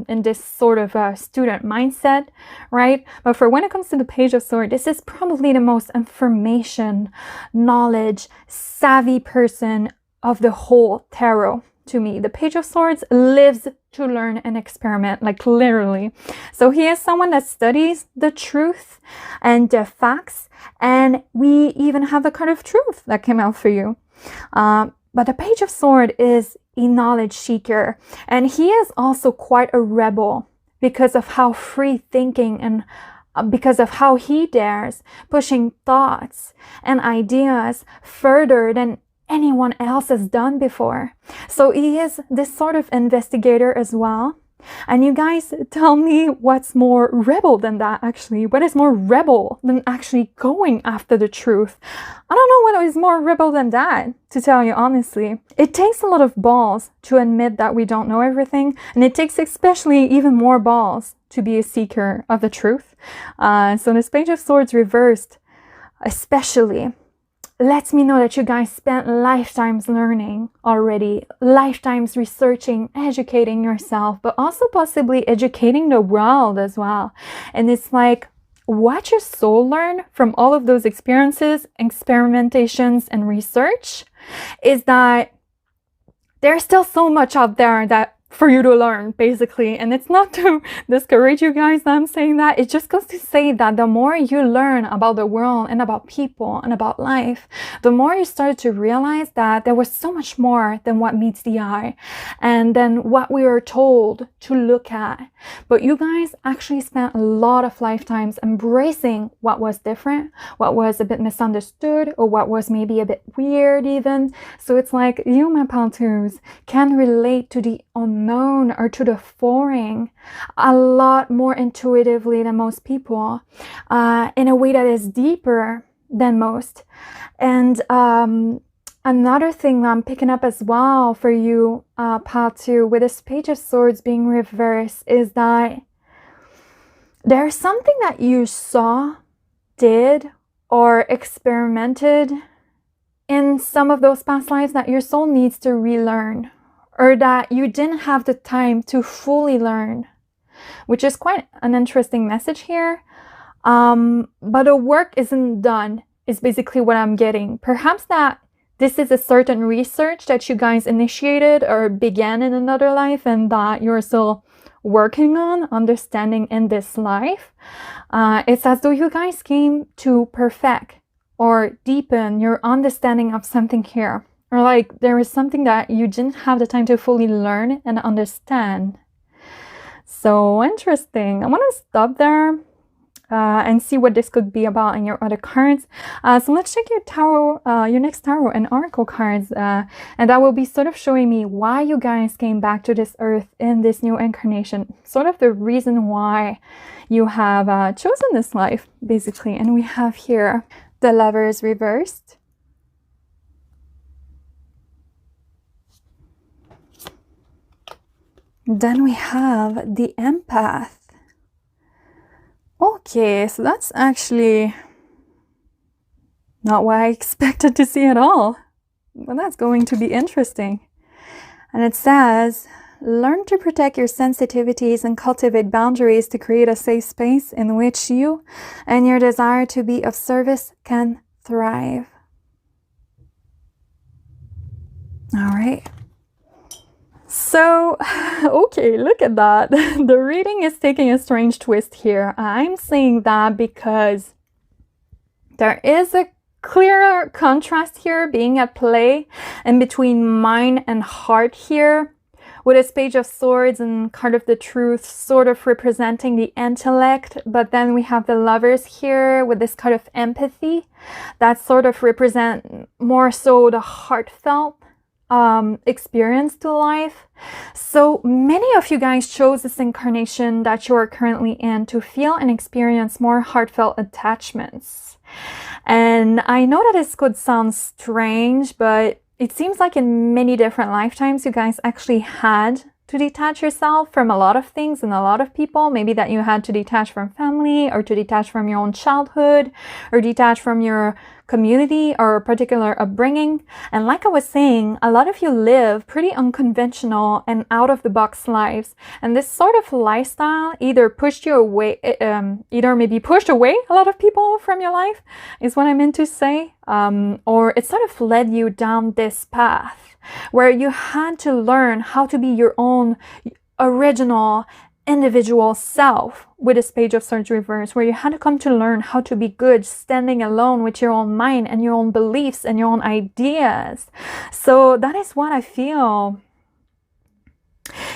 in this sort of student mindset, right? But for when it comes to the Page of Swords, this is probably the most information, knowledge, savvy person of the whole tarot to me. The Page of Swords lives to learn and experiment, like literally. So he is someone that studies the truth and the facts, and we even have the card of truth that came out for you. But the Page of Swords is a knowledge seeker, and he is also quite a rebel because of how free thinking and because of how he dares pushing thoughts and ideas further than anyone else has done before. So he is this sort of investigator as well. And you guys tell me what's more rebel than that, actually. What is more rebel than actually going after the truth? I don't know what is more rebel than that, to tell you honestly. It takes a lot of balls to admit that we don't know everything, and it takes especially even more balls to be a seeker of the truth. So this Page of Swords reversed especially lets me know that you guys spent lifetimes learning already, lifetimes researching, educating yourself, but also possibly educating the world as well. And it's like, what your soul learn from all of those experiences, experimentations, and research is that there's still so much out there that for you to learn, basically. And it's not to discourage you guys that I'm saying that. It just goes to say that the more you learn about the world and about people and about life, the more you start to realize that there was so much more than what meets the eye and then what we are told to look at. But you guys actually spent a lot of lifetimes embracing what was different, what was a bit misunderstood, or what was maybe a bit weird even. So it's like you, my paltus, can relate to the unknown or to the foreign a lot more intuitively than most people, in a way that is deeper than most. And another thing that I'm picking up as well for you, Paltu, with this Page of Swords being reversed, is that there's something that you saw, did, or experimented in some of those past lives that your soul needs to relearn, or that you didn't have the time to fully learn, which is quite an interesting message here. But the work isn't done, is basically what I'm getting. Perhaps that this is a certain research that you guys initiated or began in another life and that you're still working on understanding in this life. It's as though you guys came to perfect or deepen your understanding of something here. Or like there is something that you didn't have the time to fully learn and understand. So interesting. I want to stop there and see what this could be about in your other cards. So let's check your tarot, your next tarot and oracle cards. And that will be sort of showing me why you guys came back to this earth in this new incarnation. Sort of the reason why you have chosen this life, basically. And we have here the Lovers reversed. Then we have the Empath. Okay, so that's actually not what I expected to see at all. Well, that's going to be interesting. And it says, learn to protect your sensitivities and cultivate boundaries to create a safe space in which you and your desire to be of service can thrive. All right. So, okay, look at that. The reading is taking a strange twist here. I'm saying that because there is a clearer contrast here being at play in between mind and heart here, with this Page of Swords and card of the Truth sort of representing the intellect, but then we have the Lovers here with this card of empathy that sort of represent more so the heartfelt experience to life. So many of you guys chose this incarnation that you are currently in to feel and experience more heartfelt attachments. And I know that this could sound strange, but it seems like in many different lifetimes you guys actually had to detach yourself from a lot of things and a lot of people. Maybe that you had to detach from family, or to detach from your own childhood, or detach from your community or a particular upbringing. And like I was saying, a lot of you live pretty unconventional and out-of-the-box lives. And this sort of lifestyle either pushed you away, either maybe pushed away a lot of people from your life, is what I meant to say, or it sort of led you down this path where you had to learn how to be your own original individual self with this page of swords reverse, where you had to come to learn how to be good standing alone with your own mind and your own beliefs and your own ideas. So that is what I feel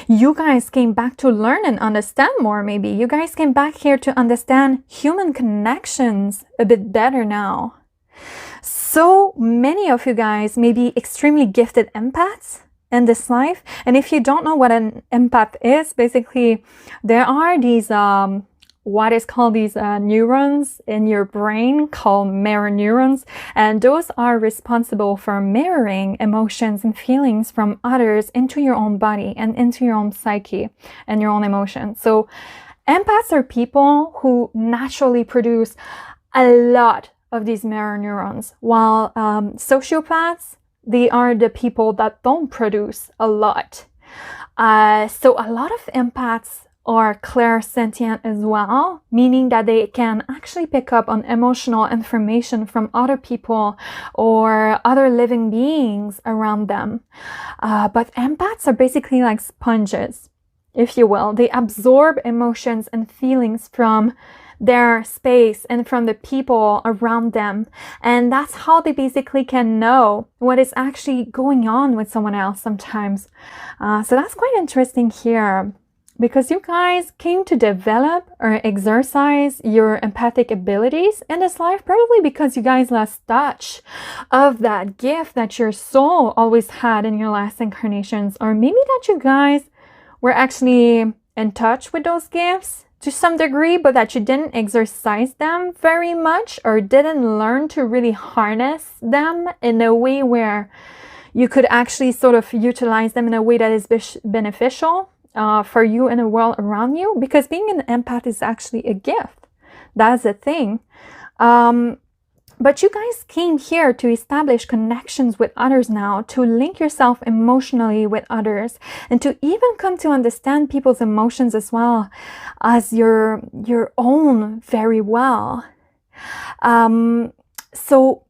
you guys came back to learn and understand more. Maybe you guys came back here to understand human connections a bit better now. So many of you guys may be extremely gifted empaths in this life. And if you don't know what an empath is, basically there are these what is called these neurons in your brain called mirror neurons, and those are responsible for mirroring emotions and feelings from others into your own body and into your own psyche and your own emotions. So empaths are people who naturally produce a lot of these mirror neurons, while sociopaths, they are the people that don't produce a lot. So a lot of empaths are clairsentient as well, meaning that they can actually pick up on emotional information from other people or other living beings around them. But empaths are basically like sponges, if you will. They absorb emotions and feelings from their space and from the people around them, and that's how they basically can know what is actually going on with someone else sometimes. So that's quite interesting here, because you guys came to develop or exercise your empathic abilities in this life, probably because you guys lost touch of that gift that your soul always had in your last incarnations, or maybe that you guys were actually in touch with those gifts to some degree, but that you didn't exercise them very much, or didn't learn to really harness them in a way where you could actually sort of utilize them in a way that is beneficial for you and the world around you. Because being an empath is actually a gift. That's a thing. But you guys came here to establish connections with others now, to link yourself emotionally with others, and to even come to understand people's emotions as well as your own very well. So,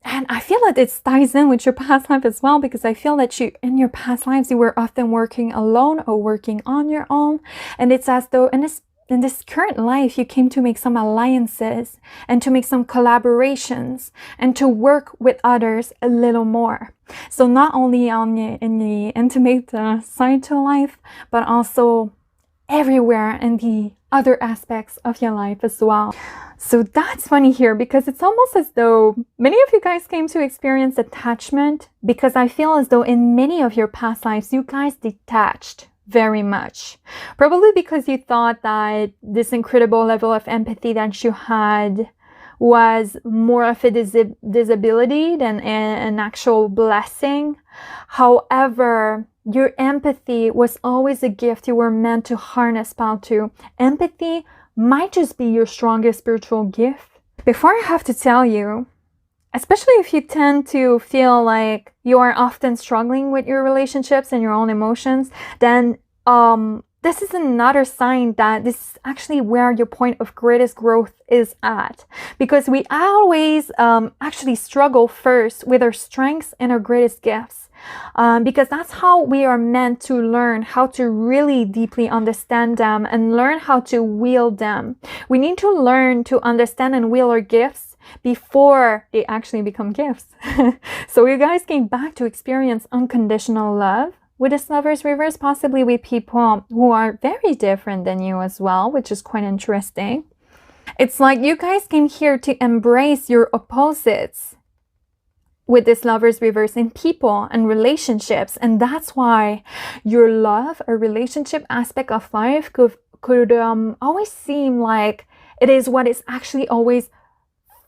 and I feel that it ties in with your past life as well, because I feel that you, in your past lives, you were often working alone or working on your own. And it's as though in this current life, you came to make some alliances and to make some collaborations and to work with others a little more. So not only in the intimate side to life, but also everywhere in the other aspects of your life as well. So that's funny here, because it's almost as though many of you guys came to experience attachment, because I feel as though in many of your past lives, you guys detached very much. Probably because you thought that this incredible level of empathy that you had was more of a disability than an actual blessing. However, your empathy was always a gift you were meant to harness power to. Empathy might just be your strongest spiritual gift. Before I have to tell you, especially if you tend to feel like you are often struggling with your relationships and your own emotions, then this is another sign that this is actually where your point of greatest growth is at. Because we always actually struggle first with our strengths and our greatest gifts. Because that's how we are meant to learn how to really deeply understand them and learn how to wield them. We need to learn to understand and wield our gifts before they actually become gifts. So you guys came back to experience unconditional love with this Lovers Reverse, possibly with people who are very different than you as well, which is quite interesting. It's like you guys came here to embrace your opposites with this Lovers reverse in people and relationships. And that's why your love or relationship aspect of life could always seem like it is what is actually always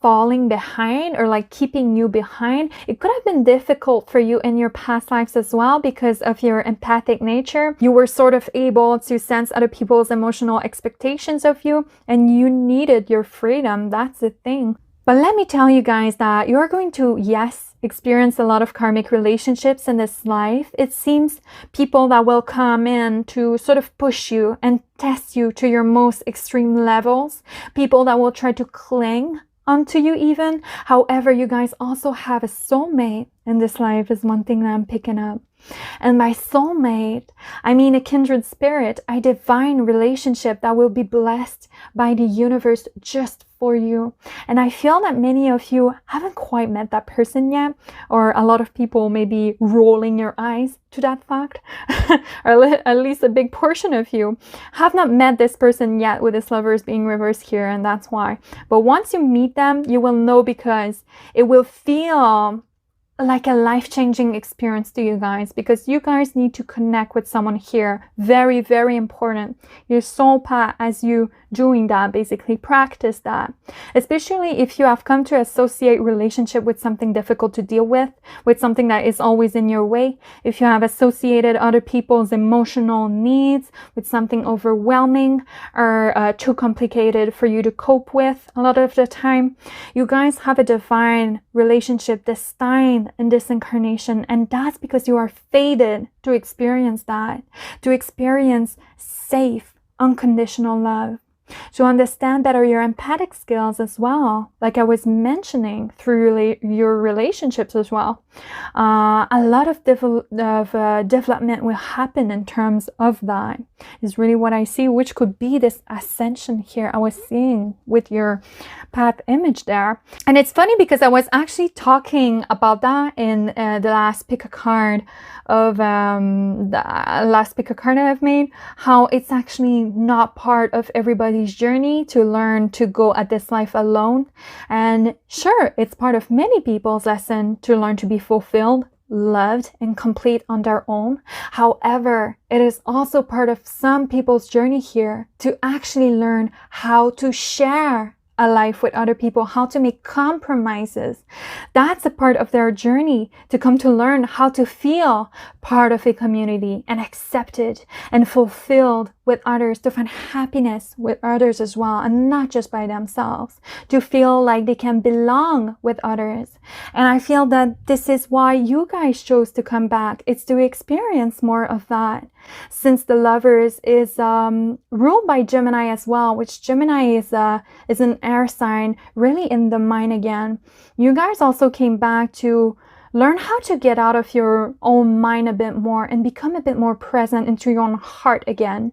falling behind, or like keeping you behind. It could have been difficult for you in your past lives as well because of your empathic nature. You were sort of able to sense other people's emotional expectations of you, and you needed your freedom. That's the thing. But let me tell you guys that you're going to, yes, experience a lot of karmic relationships in this life. It seems people that will come in to sort of push you and test you to your most extreme levels. People that will try to cling onto you even. However, you guys also have a soulmate in this life, is one thing that I'm picking up. And by soulmate, I mean a kindred spirit, a divine relationship that will be blessed by the universe just for you. And I feel that many of you haven't quite met that person yet, or a lot of people may be rolling your eyes to that fact, or at least a big portion of you have not met this person yet, with this Lovers being reversed here, and that's why. But once you meet them, you will know, because it will feel like a life-changing experience to you guys, because you guys need to connect with someone here. Very, very important. Your soul path, as you doing that, basically practice that, especially if you have come to associate relationship with something difficult to deal with something that is always in your way. If you have associated other people's emotional needs with something overwhelming or too complicated for you to cope with, a lot of the time, you guys have a divine relationship destined in this incarnation, and that's because you are fated to experience that, to experience safe, unconditional love, to understand better your empathic skills as well, like I was mentioning, through your relationships as well. A lot of development will happen in terms of that, is really what I see, which could be this ascension here I was seeing with your path image there. And it's funny because I was actually talking about that in the last pick a card of the last pick a card that I've made, how it's actually not part of everybody's journey to learn to go at this life alone. And sure, it's part of many people's lesson to learn to be fulfilled, loved, and complete on their own. However, it is also part of some people's journey here to actually learn how to share a life with other people, how to make compromises. That's a part of their journey, to come to learn how to feel part of a community and accepted and fulfilled with others, to find happiness with others as well, and not just by themselves, to feel like they can belong with others. And I feel that this is why you guys chose to come back. It's to experience more of that, since the Lovers is ruled by Gemini as well, which Gemini is an air sign, really in the mind again. You guys also came back to learn how to get out of your own mind a bit more and become a bit more present into your own heart again.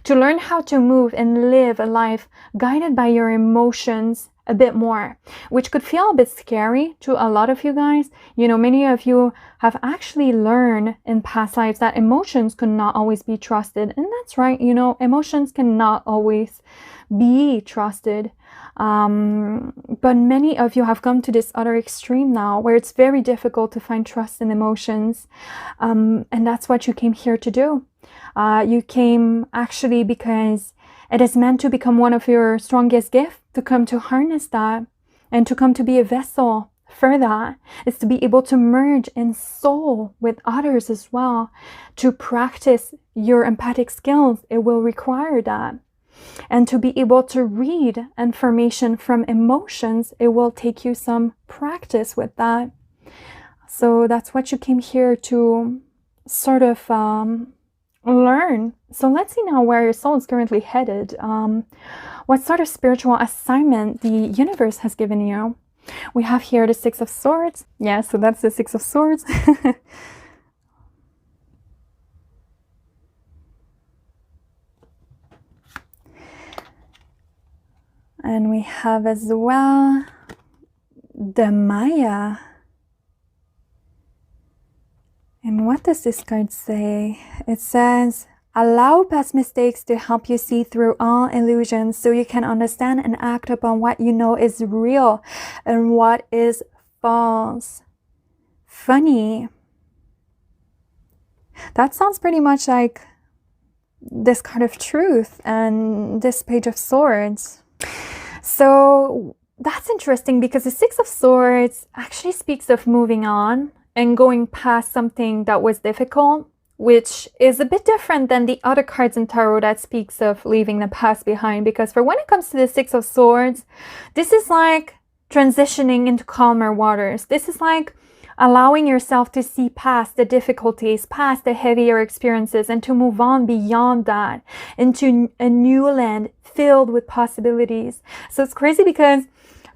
To learn how to move and live a life guided by your emotions a bit more, which could feel a bit scary to a lot of you guys. You know, many of you have actually learned in past lives that emotions could not always be trusted. And that's right, you know, emotions cannot always be trusted. But many of you have come to this other extreme now, where it's very difficult to find trust in emotions. And that's what you came here to do. You came actually because it is meant to become one of your strongest gifts, to come to harness that and to come to be a vessel for that. Is to be able to merge in soul with others as well. To practice your empathic skills, it will require that. And to be able to read information from emotions, it will take you some practice with that. So that's what you came here to sort of learn. So let's see now where your soul is currently headed. What sort of spiritual assignment the universe has given you. We have here the Six of Swords. Yeah, so that's the Six of Swords. And we have as well the Maya. And what does this card say? It says, allow past mistakes to help you see through all illusions, so you can understand and act upon what you know is real and what is false. funny. That sounds pretty much like this card of truth and this Page of Swords. So that's interesting because the Six of Swords actually speaks of moving on and going past something that was difficult, which is a bit different than the other cards in tarot that speaks of leaving the past behind. Because for when it comes to the Six of Swords, this is like transitioning into calmer waters. This is like allowing yourself to see past the difficulties, past the heavier experiences, and to move on beyond that into a new land filled with possibilities. So it's crazy because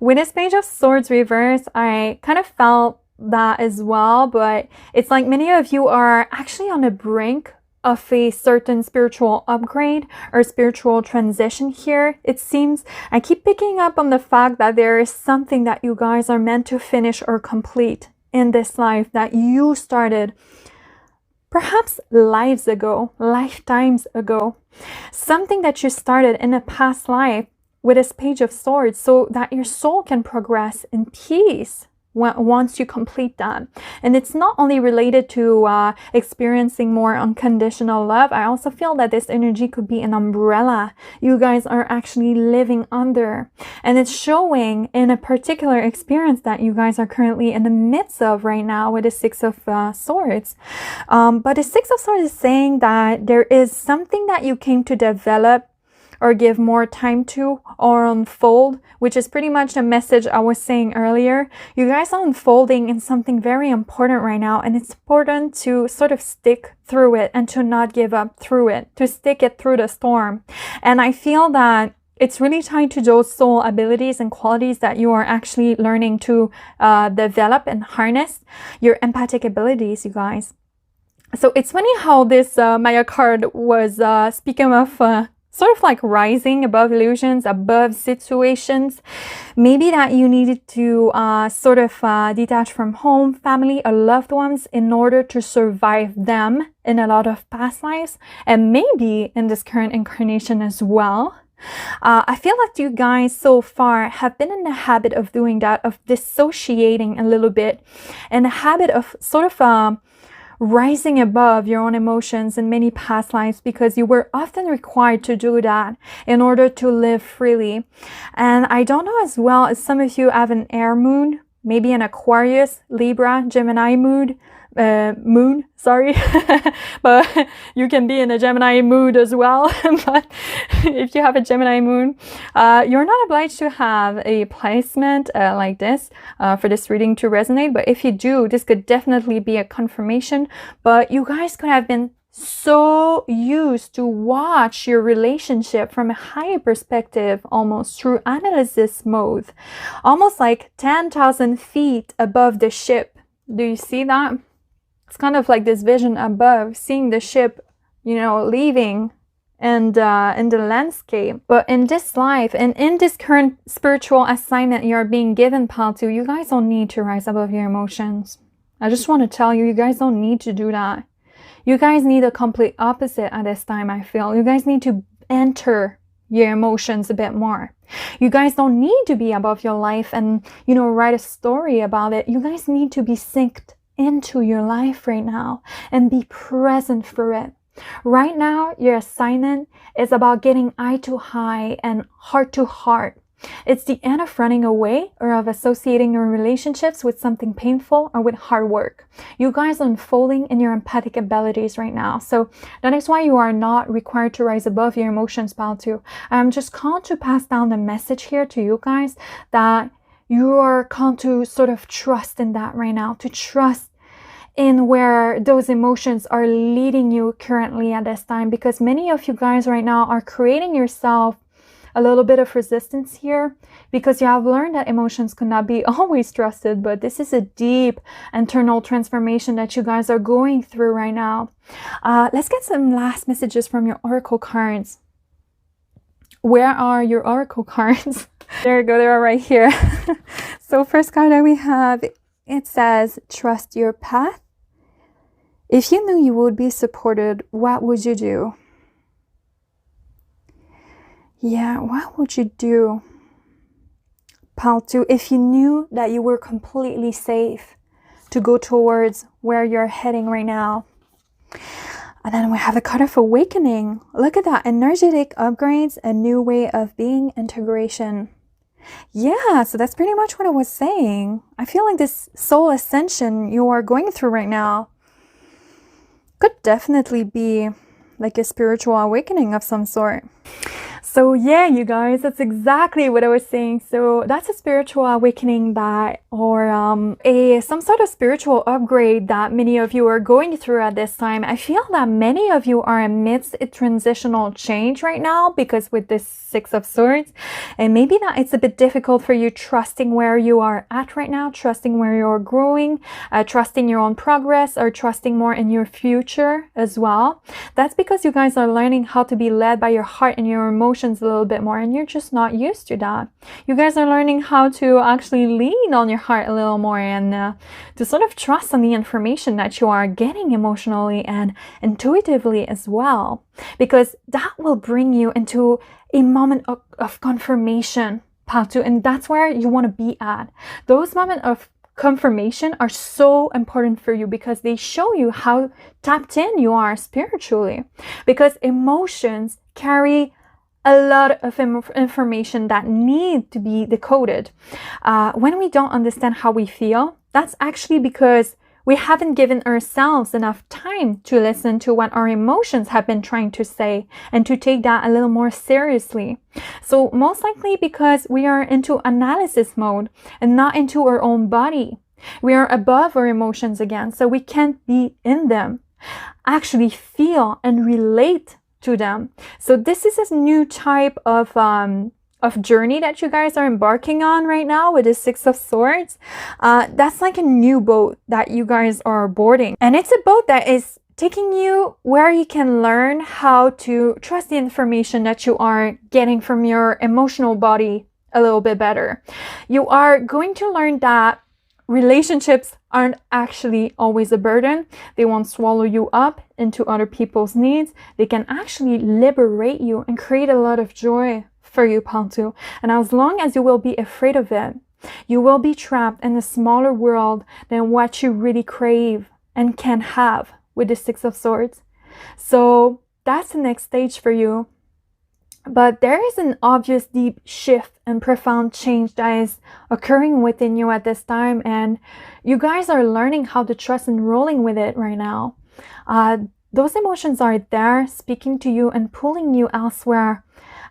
with this Page of Swords reverse, I kind of felt that as well, but it's like many of you are actually on the brink of a certain spiritual upgrade or spiritual transition here. It seems I keep picking up on the fact that there is something that you guys are meant to finish or complete in this life that you started perhaps lives ago, lifetimes ago, something that you started in a past life with this Page of Swords, so that your soul can progress in peace once you complete that. And it's not only related to experiencing more unconditional love. I also feel that this energy could be an umbrella you guys are actually living under, and it's showing in a particular experience that you guys are currently in the midst of right now with the Six of Swords. But the Six of Swords is saying that there is something that you came to develop or give more time to or unfold, which is pretty much the message I was saying earlier. You guys are unfolding in something very important right now, and it's important to sort of stick through it and to not give up through it, to stick it through the storm. And I feel that it's really tied to those soul abilities and qualities that you are actually learning to develop and harness, your empathic abilities, you guys. So it's funny how this Maya card was speaking of sort of like rising above illusions, above situations. Maybe that you needed to sort of detach from home, family, or loved ones in order to survive them in a lot of past lives, and maybe in this current incarnation as well. I feel like you guys so far have been in the habit of doing that, of dissociating a little bit, and the habit of sort of rising above your own emotions in many past lives, because you were often required to do that in order to live freely. And I don't know as well as some of you have an air moon, maybe an Aquarius, Libra, Gemini moon, but you can be in a Gemini mood as well. But if you have a Gemini moon, you're not obliged to have a placement like this for this reading to resonate. But if you do, this could definitely be a confirmation. But you guys could have been so used to watch your relationship from a higher perspective, almost through analysis mode, almost like 10,000 feet above the ship. Do you see that? It's kind of like this vision above, seeing the ship, you know, leaving and in the landscape. But in this life and in this current spiritual assignment you're being given, Paltu, you guys don't need to rise above your emotions. I just want to tell you, you guys don't need to do that. You guys need a complete opposite at this time, I feel. You guys need to enter your emotions a bit more. You guys don't need to be above your life and, you know, write a story about it. You guys need to be synced into your life right now and be present for it. Right now, your assignment is about getting eye to eye and heart to heart. It's the end of running away or of associating your relationships with something painful or with hard work. You guys are unfolding in your empathic abilities right now. So that is why you are not required to rise above your emotions, Paltu. I'm just called to pass down the message here to you guys that you are called to sort of trust in that right now, to trust in where those emotions are leading you currently at this time, because many of you guys right now are creating yourself a little bit of resistance here because you have learned that emotions cannot be always trusted. But this is a deep internal transformation that you guys are going through right now. Let's get some last messages from your oracle cards. Where are your oracle cards? There you go, they are right here. So first card that we have, it says, trust your path. If you knew you would be supported, what would you do? Yeah, what would you do, Paltu, if you knew that you were completely safe to go towards where you're heading right now. And then we have the card of awakening. Look at that. Energetic upgrades, a new way of being, integration. Yeah, so that's pretty much what I was saying. I feel like this soul ascension you are going through right now could definitely be like a spiritual awakening of some sort. So yeah, you guys, that's exactly what I was saying. So that's a spiritual awakening that, or some sort of spiritual upgrade that many of you are going through at this time. I feel that many of you are amidst a transitional change right now, because with this Six of Swords, and maybe that it's a bit difficult for you trusting where you are at right now, trusting where you're growing, trusting your own progress, or trusting more in your future as well. That's because you guys are learning how to be led by your heart and your emotions a little bit more, and you're just not used to that. You guys are learning how to actually lean on your heart a little more, and to sort of trust on the information that you are getting emotionally and intuitively as well, because that will bring you into a moment of confirmation, Patu, and that's where you want to be at. Those moments of confirmation are so important for you, because they show you how tapped in you are spiritually, because emotions carry a lot of information that need to be decoded. When we don't understand how we feel, that's actually because we haven't given ourselves enough time to listen to what our emotions have been trying to say, and to take that a little more seriously. So most likely because we are into analysis mode and not into our own body. We are above our emotions again, so we can't be in them, actually feel and relate to them. So this is a new type of journey that you guys are embarking on right now with the Six of Swords. That's like a new boat that you guys are boarding, and it's a boat that is taking you where you can learn how to trust the information that you are getting from your emotional body a little bit better. You are going to learn that relationships aren't actually always a burden. They won't swallow you up into other people's needs. They can actually liberate you and create a lot of joy for you, Pantu. And as long as you will be afraid of it, you will be trapped in a smaller world than what you really crave and can have with the Six of Swords. So that's the next stage for you. But there is an obvious deep shift and profound change that is occurring within you at this time, and you guys are learning how to trust and rolling with it right now. Those emotions are there speaking to you and pulling you elsewhere,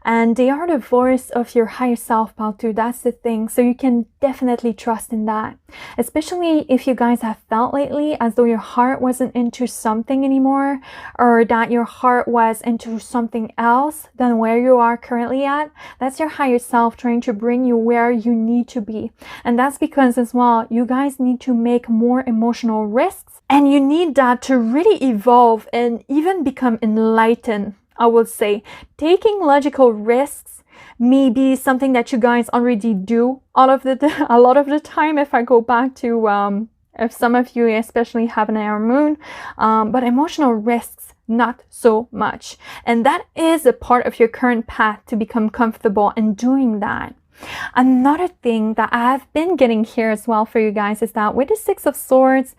and they are the voice of your higher self, Paltu. That's the thing. So you can definitely trust in that, especially if you guys have felt lately as though your heart wasn't into something anymore, or that your heart was into something else than where you are currently at. That's your higher self trying to bring you where you need to be. And that's because as well, you guys need to make more emotional risks, and you need that to really evolve and even become enlightened. I would say taking logical risks may be something that you guys already do a lot of the time. If I go back to if some of you especially have an air moon, but emotional risks not so much, and that is a part of your current path to become comfortable in doing that. Another thing that I've been getting here as well for you guys is that with the Six of Swords,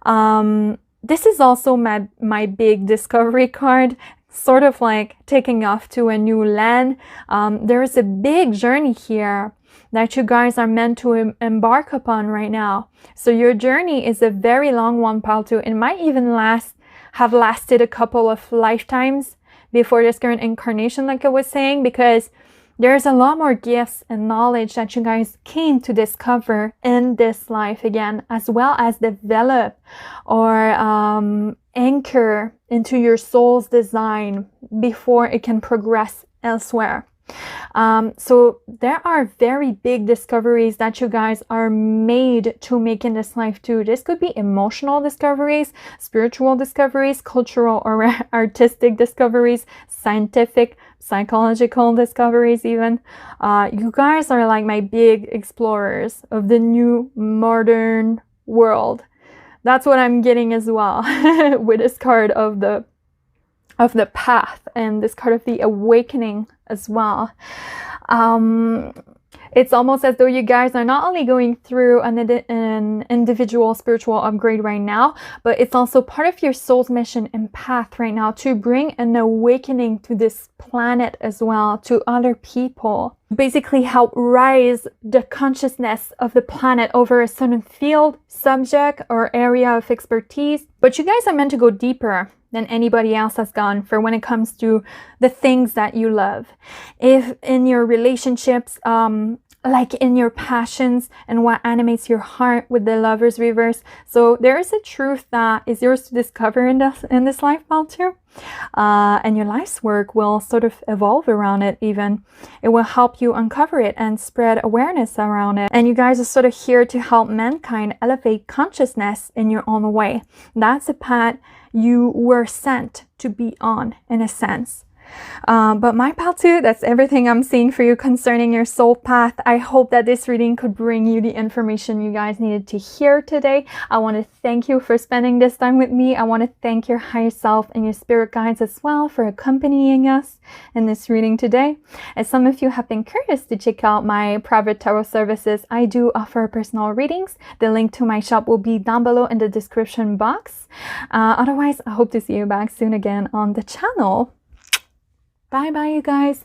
this is also my big discovery card, sort of like taking off to a new land. There is a big journey here that you guys are meant to embark upon right now. So your journey is a very long one, Paltu. It might even have lasted a couple of lifetimes before this current incarnation, like I was saying, because there's a lot more gifts and knowledge that you guys came to discover in this life again, as well as develop or anchor into your soul's design before it can progress elsewhere. So there are very big discoveries that you guys are made to make in this life too. This could be emotional discoveries, spiritual discoveries, cultural or artistic discoveries, scientific, psychological discoveries even. You guys are like my big explorers of the new modern world. That's what I'm getting as well with this card of the path and this card of the awakening as well. It's almost as though you guys are not only going through an individual spiritual upgrade right now, but it's also part of your soul's mission and path right now to bring an awakening to this planet as well, to other people. Basically help rise the consciousness of the planet over a certain field, subject, or area of expertise. But you guys are meant to go deeper than anybody else has gone for when it comes to the things that you love. If in your relationships, like in your passions and what animates your heart with the Lover's reverse. So there is a truth that is yours to discover in this life, pal, too. And your life's work will sort of evolve around it even. It will help you uncover it and spread awareness around it. And you guys are sort of here to help mankind elevate consciousness in your own way. That's a path you were sent to be on, in a sense. But my pal too, that's everything I'm seeing for you concerning your soul path. I hope that this reading could bring you the information you guys needed to hear today. I want to thank you for spending this time with me. I want to thank your higher self and your spirit guides as well for accompanying us in this reading today. As some of you have been curious to check out my private tarot services, I do offer personal readings. The link to my shop will be down below in the description box. Otherwise, I hope to see you back soon again on the channel. Bye bye, you guys.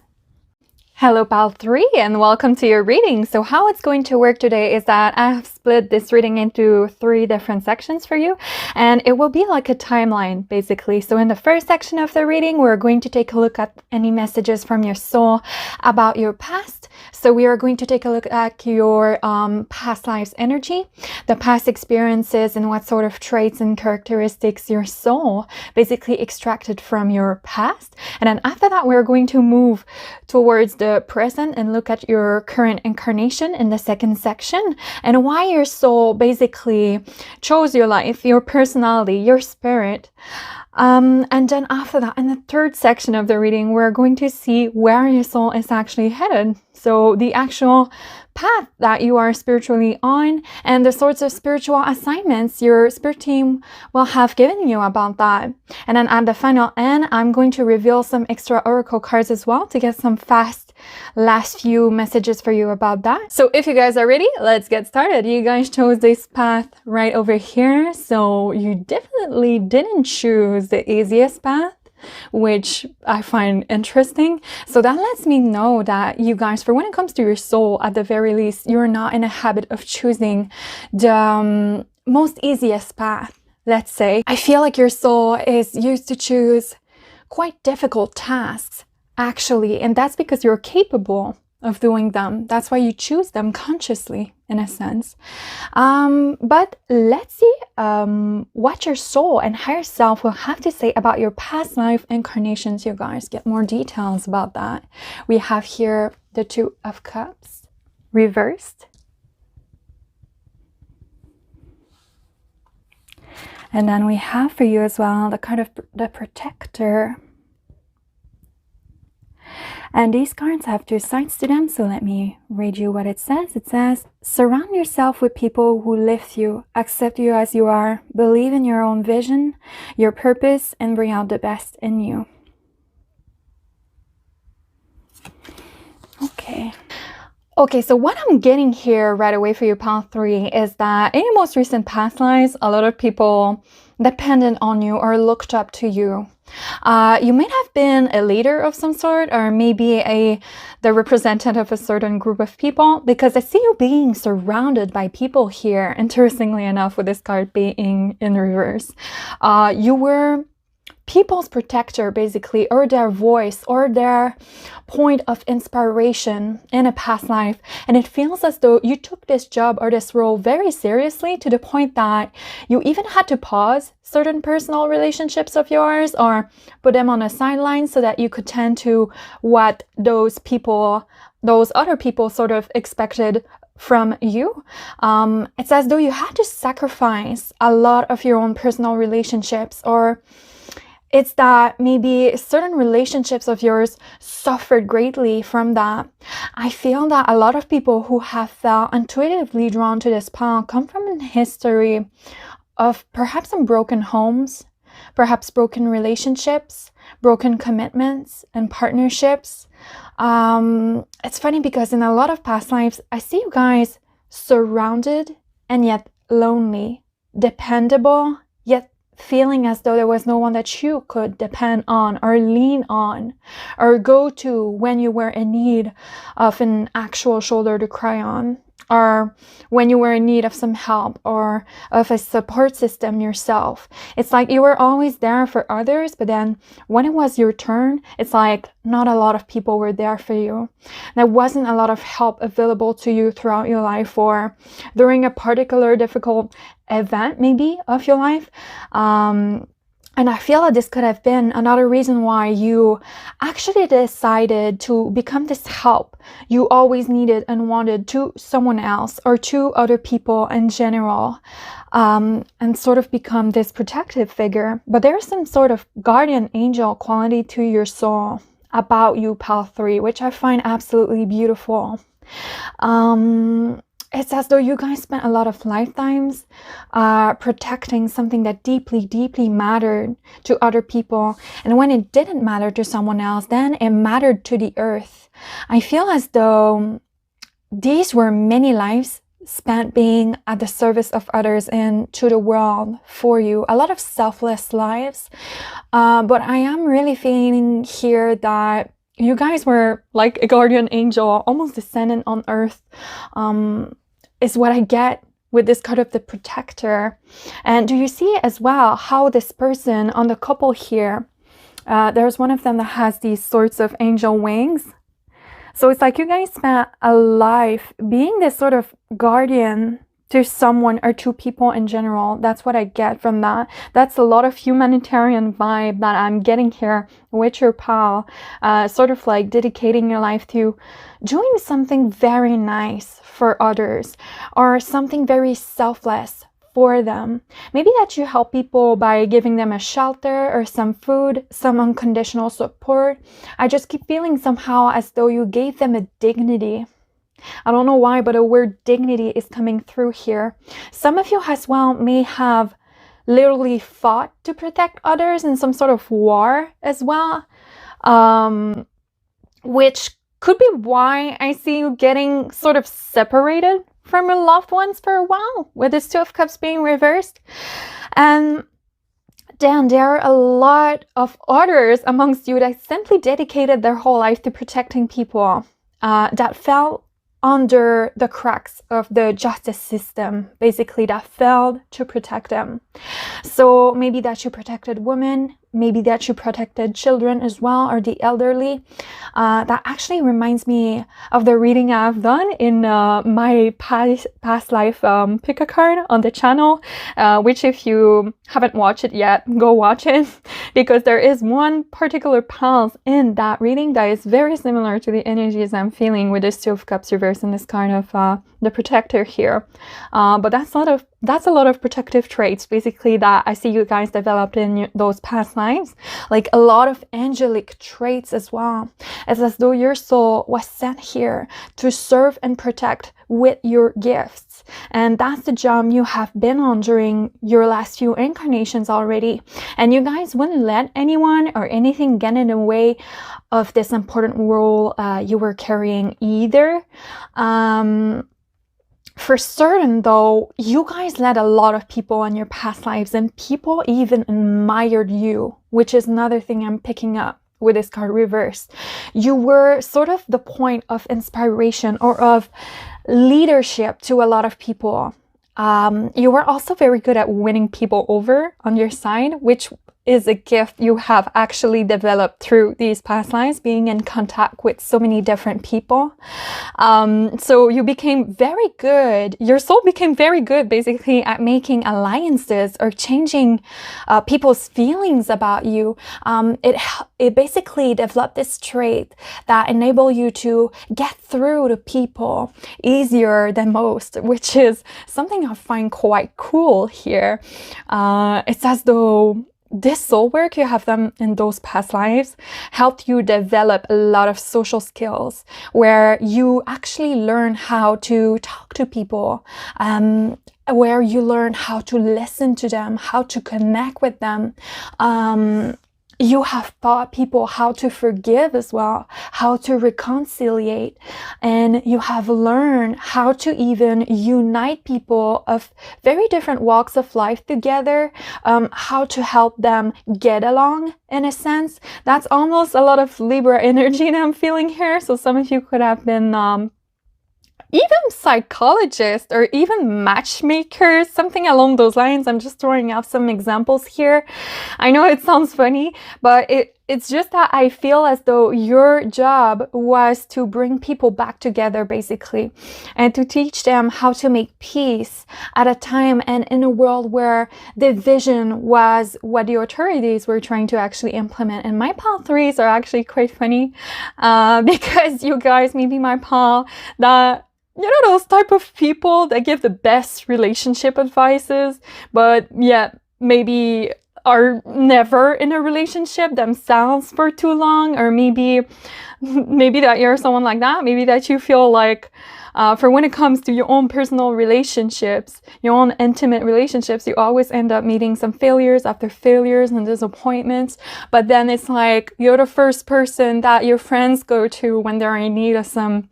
Hello, pal 3, and welcome to your reading. So how it's going to work today is that I have split this reading into 3 different sections for you, and it will be like a timeline, basically. So in the first section of the reading, we're going to take a look at any messages from your soul about your past. So we are going to take a look at your past lives energy, the past experiences, and what sort of traits and characteristics your soul basically extracted from your past. And then after that, we're going to move towards the present and look at your current incarnation in the second section, and why your soul basically chose your life, your personality, your spirit. And then after that, in the third section of the reading, we're going to see where your soul is actually headed. So the actual path that you are spiritually on and the sorts of spiritual assignments your spirit team will have given you about that. And then at the final end, I'm going to reveal some extra oracle cards as well to get some fast last few messages for you about that. So if you guys are ready, let's get started. You guys chose this path right over here, so you definitely didn't choose the easiest path, which I find interesting. So that lets me know that you guys, for when it comes to your soul, at the very least, you're not in a habit of choosing the most easiest path, let's say. I feel like your soul is used to choose quite difficult tasks, actually, and that's because you're capable of doing them. That's why you choose them consciously, in a sense. But let's see what your soul and higher self will have to say about your past life incarnations. You guys get more details about that. We have here the 2 of Cups reversed. And then we have for you as well the card of the Protector. And these cards have 2 sides to them, so let me read you what it says. It says, surround yourself with people who lift you, accept you as you are, believe in your own vision, your purpose, and bring out the best in you. Okay, so what I'm getting here right away for you, pal 3, is that in your most recent past lives, a lot of people depended on you or looked up to you. You might have been a leader of some sort, or maybe the representative of a certain group of people, because I see you being surrounded by people here, interestingly enough, with this card being in reverse. You were people's protector, basically, or their voice, or their point of inspiration in a past life. And it feels as though you took this job or this role very seriously, to the point that you even had to pause certain personal relationships of yours or put them on a sideline so that you could tend to what those other people sort of expected from you. It's as though you had to sacrifice a lot of your own personal relationships, or it's that maybe certain relationships of yours suffered greatly from that. I feel that a lot of people who have felt intuitively drawn to this path come from a history of perhaps some broken homes, perhaps broken relationships, broken commitments and partnerships. It's funny because in a lot of past lives, I see you guys surrounded and yet lonely, dependable, yet feeling as though there was no one that you could depend on or lean on or go to when you were in need of an actual shoulder to cry on, or when you were in need of some help or of a support system yourself. It's like you were always there for others, but then when it was your turn, it's like not a lot of people were there for you. There wasn't a lot of help available to you throughout your life or during a particular difficult event maybe of your life. And I feel that this could have been another reason why you actually decided to become this help you always needed and wanted to someone else or to other people in general, and sort of become this protective figure. But there's some sort of guardian angel quality to your soul about you, Pal 3, which I find absolutely beautiful. It's as though you guys spent a lot of lifetimes protecting something that deeply, deeply mattered to other people. And when it didn't matter to someone else, then it mattered to the earth. I feel as though these were many lives spent being at the service of others and to the world for you. A lot of selfless lives. But I am really feeling here that you guys were like a guardian angel, almost descendant on earth. Is what I get with this card of the protector. And do you see as well how this person on the couple here, there's one of them that has these sorts of angel wings. So it's like you guys spent a life being this sort of guardian to someone or to people in general. That's what I get from that. That's a lot of humanitarian vibe that I'm getting here with your pal, sort of like dedicating your life to doing something very nice for others or something very selfless for them. Maybe that you help people by giving them a shelter or some food, some unconditional support. I just keep feeling somehow as though you gave them a dignity. I don't know why, but a word dignity is coming through here. Some of you as well may have literally fought to protect others in some sort of war as well, which could be why I see you getting sort of separated from your loved ones for a while, with this Two of Cups being reversed. And then there are a lot of others amongst you that simply dedicated their whole life to protecting people that fell under the cracks of the justice system, basically, that failed to protect them. So maybe that you protected women, maybe that you protected children as well, or the elderly. That actually reminds me of the reading I've done in my past life pick a card on the channel, which if you haven't watched it yet, go watch it, because there is one particular pulse in that reading that is very similar to the energies I'm feeling with this Two of Cups reverse and this kind of the protector here. But that's a lot of protective traits, basically, that I see you guys developed in those past lives. Like a lot of angelic traits as well. It's as though your soul was sent here to serve and protect with your gifts. And that's the job you have been on during your last few incarnations already. And you guys wouldn't let anyone or anything get in the way of this important role you were carrying either. For certain, though, you guys led a lot of people in your past lives, and people even admired you, which is another thing I'm picking up with this card reverse. You were sort of the point of inspiration or of leadership to a lot of people. You were also very good at winning people over on your side, which is a gift you have actually developed through these past lives, being in contact with so many different people. So you became very good, your soul became very good basically at making alliances or changing people's feelings about you. It basically developed this trait that enabled you to get through to people easier than most, which is something I find quite cool here. It's as though this soul work you have done in those past lives helped you develop a lot of social skills where you actually learn how to talk to people, where you learn how to listen to them, how to connect with them, you have taught people how to forgive as well, how to reconciliate, and you have learned how to even unite people of very different walks of life together, how to help them get along in a sense. That's almost a lot of Libra energy that I'm feeling here. So some of you could have been even psychologists or even matchmakers, something along those lines. I'm just throwing out some examples here. I know it sounds funny, but it's just that I feel as though your job was to bring people back together, basically, and to teach them how to make peace at a time and in a world where division was what the authorities were trying to actually implement. And my pal threes are actually quite funny because you guys may be my pal that, you know, those type of people that give the best relationship advices, but yeah, maybe are never in a relationship themselves for too long, or maybe that you're someone like that. Maybe that you feel like for when it comes to your own personal relationships, your own intimate relationships, you always end up meeting some failures after failures and disappointments. But then it's like you're the first person that your friends go to when they're in need of some,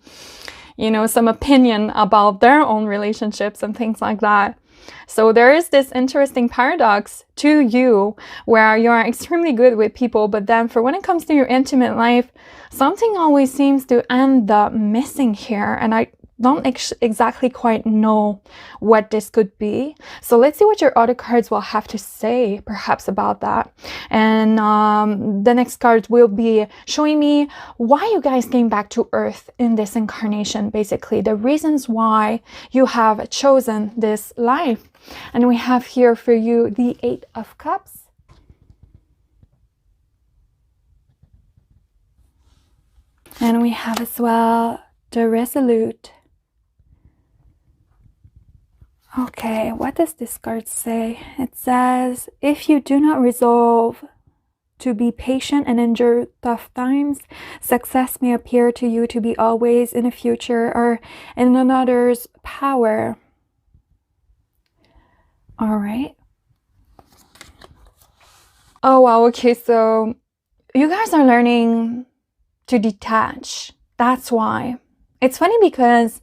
you know, some opinion about their own relationships and things like that. So there is this interesting paradox to you where you are extremely good with people, but then for when it comes to your intimate life, something always seems to end up missing here. And I don't exactly quite know what this could be. So let's see what your other cards will have to say perhaps about that. And the next card will be showing me why you guys came back to Earth in this incarnation, basically the reasons why you have chosen this life. And we have here for you the 8 of Cups. And we have as well the Resolute. Okay, what does this card say? It says, if you do not resolve to be patient and endure tough times, success may appear to you to be always in the future or in another's power. All right. Oh, wow. Okay, so you guys are learning to detach. That's why. It's funny because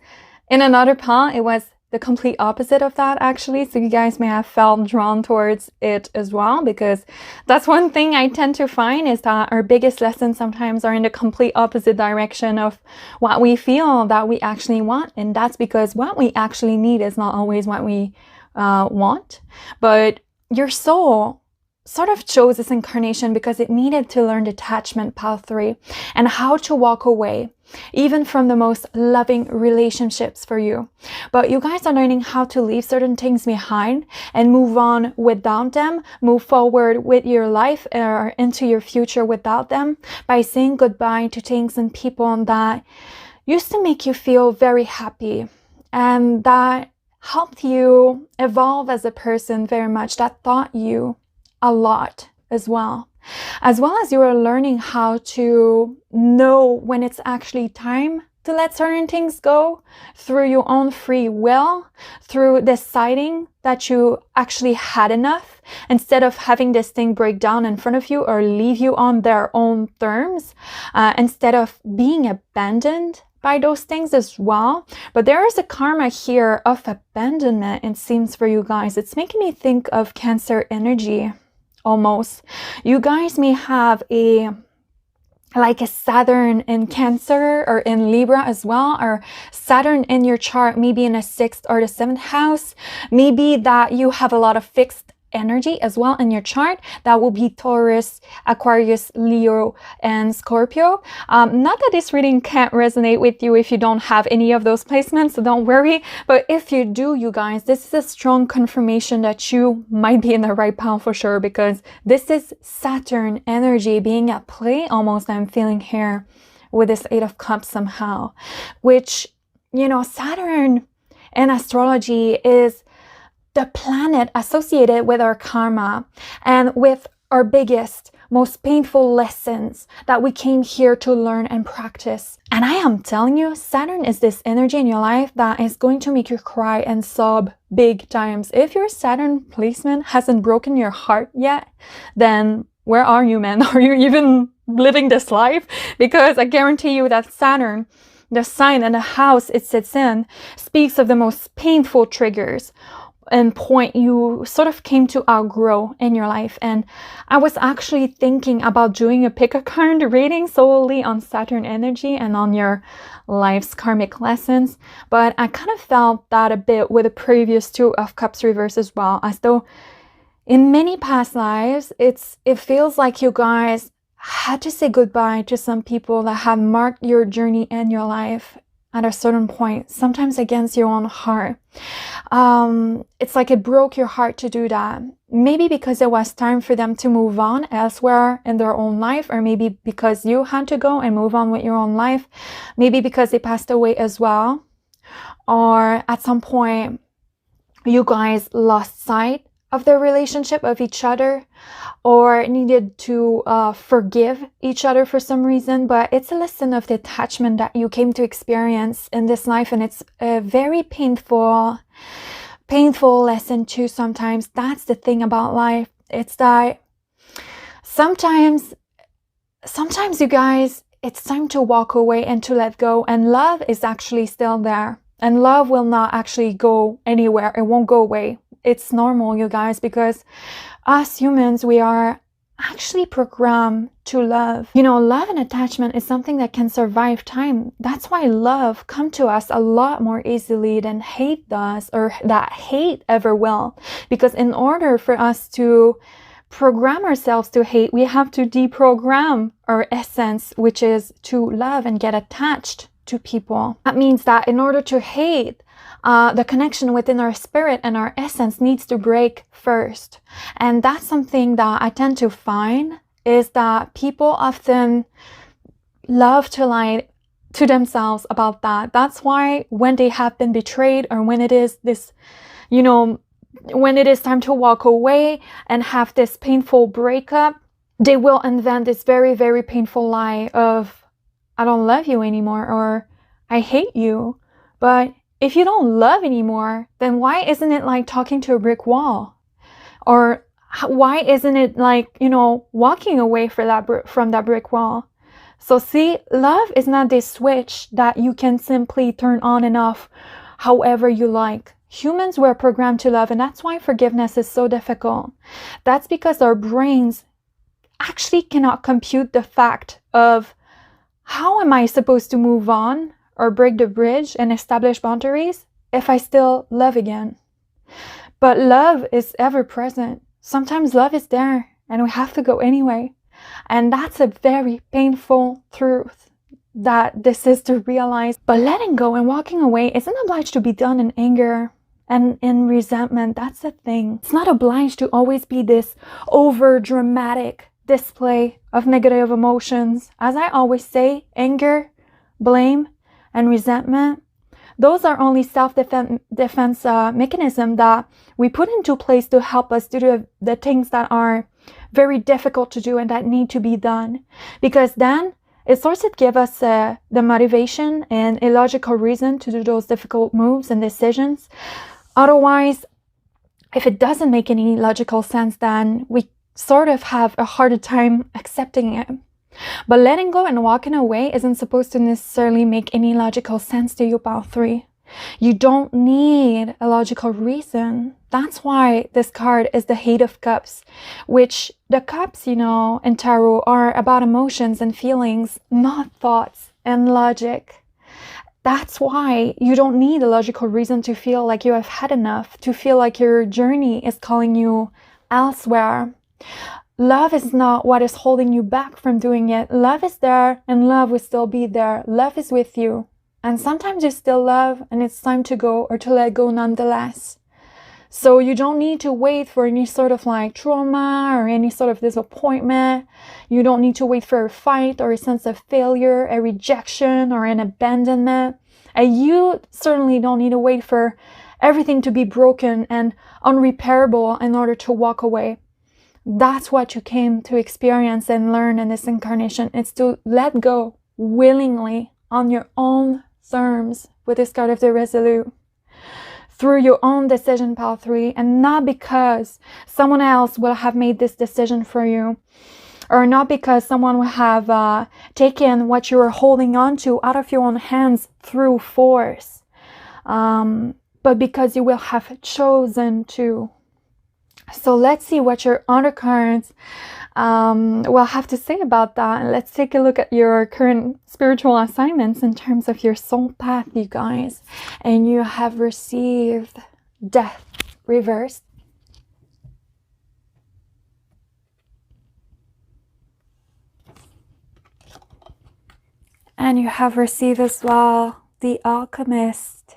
in another part, it was the complete opposite of that, actually. So you guys may have felt drawn towards it as well, because that's one thing I tend to find is that our biggest lessons sometimes are in the complete opposite direction of what we feel that we actually want. And that's because what we actually need is not always what we want. But your soul sort of chose this incarnation because it needed to learn detachment, path 3, and how to walk away, even from the most loving relationships for you. But you guys are learning how to leave certain things behind and move on without them, move forward with your life or into your future without them, by saying goodbye to things and people that used to make you feel very happy and that helped you evolve as a person very much, that taught you a lot as well as you are learning how to know when it's actually time to let certain things go through your own free will, through deciding that you actually had enough instead of having this thing break down in front of you or leave you on their own terms, instead of being abandoned by those things as well. But there is a karma here of abandonment, it seems, for you guys. It's making me think of Cancer energy almost. You guys may have a Saturn in Cancer or in Libra as well, or Saturn in your chart, maybe in a 6th or the 7th house. Maybe that you have a lot of fixed energy as well in your chart. That will be Taurus, Aquarius, Leo, and Scorpio. Not that this reading can't resonate with you if you don't have any of those placements, so don't worry. But if you do, you guys, this is a strong confirmation that you might be in the right path for sure, because this is Saturn energy being at play almost, I'm feeling here with this 8 of Cups somehow, which, you know, Saturn in astrology is the planet associated with our karma and with our biggest, most painful lessons that we came here to learn and practice. And I am telling you, Saturn is this energy in your life that is going to make you cry and sob big times. If your Saturn placement hasn't broken your heart yet, then Where are you, man? Are you even living this life? Because I guarantee you that Saturn, the sign and the house it sits in, speaks of the most painful triggers and point you sort of came to outgrow in your life. And I was actually thinking about doing a pick a card reading solely on Saturn energy and on your life's karmic lessons, but I kind of felt that a bit with the previous Two of Cups reverse as well, as though in many past lives it feels like you guys had to say goodbye to some people that have marked your journey and your life at a certain point, sometimes against your own heart. It's like it broke your heart to do that. Maybe because it was time for them to move on elsewhere in their own life, or maybe because you had to go and move on with your own life. Maybe because they passed away as well. Or at some point, you guys lost sight of their relationship, of each other, or needed to forgive each other for some reason. But it's a lesson of detachment that you came to experience in this life, and it's a very painful lesson too sometimes. That's the thing about life. It's that sometimes you guys, it's time to walk away and to let go, and love is actually still there, and love will not actually go anywhere. It won't go away. It's normal, you guys, because us humans, we are actually programmed to love. You know, love and attachment is something that can survive time. That's why love comes to us a lot more easily than hate does, or that hate ever will. Because in order for us to program ourselves to hate, we have to deprogram our essence, which is to love and get attached to people. That means that in order to hate, the connection within our spirit and our essence needs to break first. And that's something that I tend to find, is that people often love to lie to themselves about that. That's why when they have been betrayed, or when it is this, you know, when it is time to walk away and have this painful breakup, they will invent this very, very painful lie of, I don't love you anymore, or I hate you. But if you don't love anymore, then why isn't it like talking to a brick wall? Or why isn't it like, you know, walking away from that brick wall? So see, love is not this switch that you can simply turn on and off however you like. Humans were programmed to love, and that's why forgiveness is so difficult. That's because our brains actually cannot compute the fact of, how am I supposed to move on or break the bridge and establish boundaries if I still love again? But love is ever present. Sometimes love is there and we have to go anyway. And that's a very painful truth that this is to realize. But letting go and walking away isn't obliged to be done in anger and in resentment. That's the thing. It's not obliged to always be this over dramatic display of negative emotions. As I always say, anger, blame, and resentment, those are only self-defense mechanisms that we put into place to help us do the things that are very difficult to do and that need to be done. Because then it sort of gives us the motivation and a logical reason to do those difficult moves and decisions. Otherwise, if it doesn't make any logical sense, then we sort of have a harder time accepting it. But letting go and walking away isn't supposed to necessarily make any logical sense to you, Pile 3. You don't need a logical reason. That's why this card is the Eight of Cups, which the cups, you know, in tarot are about emotions and feelings, not thoughts and logic. That's why you don't need a logical reason to feel like you have had enough, to feel like your journey is calling you elsewhere. Love is not what is holding you back from doing it. Love is there and love will still be there. Love is with you. And sometimes you still love and it's time to go or to let go nonetheless. So you don't need to wait for any sort of like trauma or any sort of disappointment. You don't need to wait for a fight or a sense of failure, a rejection or an abandonment. And you certainly don't need to wait for everything to be broken and unrepairable in order to walk away. That's what you came to experience and learn in this incarnation. It's to let go willingly on your own terms with this card of the Resolute. through your own decision, pile 3, and not because someone else will have made this decision for you, or not because someone will have taken what you are holding on to out of your own hands through force, but because you will have chosen to. So let's see what your undercurrents will have to say about that. And let's take a look at your current spiritual assignments in terms of your soul path, you guys. And you have received death reversed. And you have received as well the Alchemist.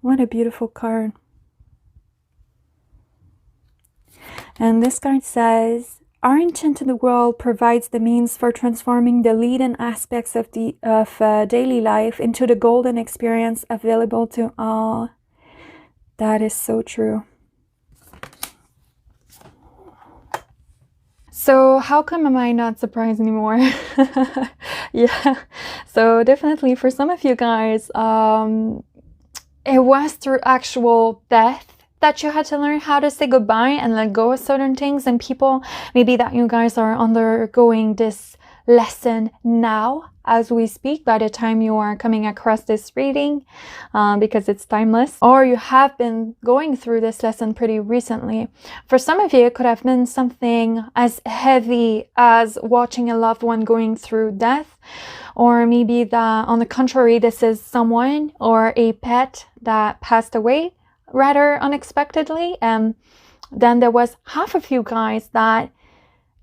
What a beautiful card. And this card says, our intent in the world provides the means for transforming the leading aspects of daily life into the golden experience available to all. That is so true. So how come am I not surprised anymore? Yeah, so definitely for some of you guys, it was through actual death that you had to learn how to say goodbye and let go of certain things and people. Maybe that you guys are undergoing this lesson now as we speak, by the time you are coming across this reading, because it's timeless, or you have been going through this lesson pretty recently. For some of you, it could have been something as heavy as watching a loved one going through death, or maybe that on the contrary, this is someone or a pet that passed away rather unexpectedly. And then there was half of you guys that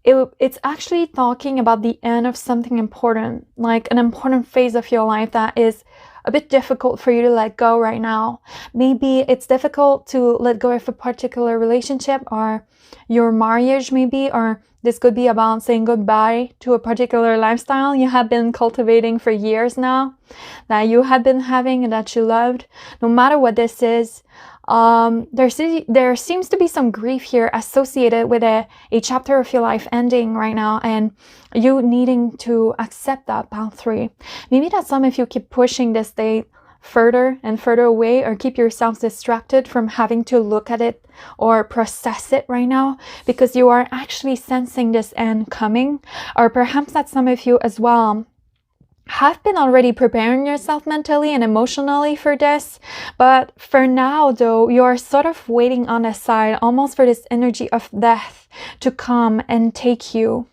it's actually talking about the end of something important, like an important phase of your life that is a bit difficult for you to let go right now. Maybe it's difficult to let go of a particular relationship or your marriage maybe, or this could be about saying goodbye to a particular lifestyle you have been cultivating for years now, that you have been having and that you loved. No matter what this is, there seems to be some grief here associated with a chapter of your life ending right now, and you needing to accept that, pile 3. Maybe that some of you keep pushing this date further and further away, or keep yourselves distracted from having to look at it or process it right now, because you are actually sensing this end coming. Or perhaps that some of you as well have been already preparing yourself mentally and emotionally for this, but for now though, you're sort of waiting on the side, almost for this energy of death to come and take you,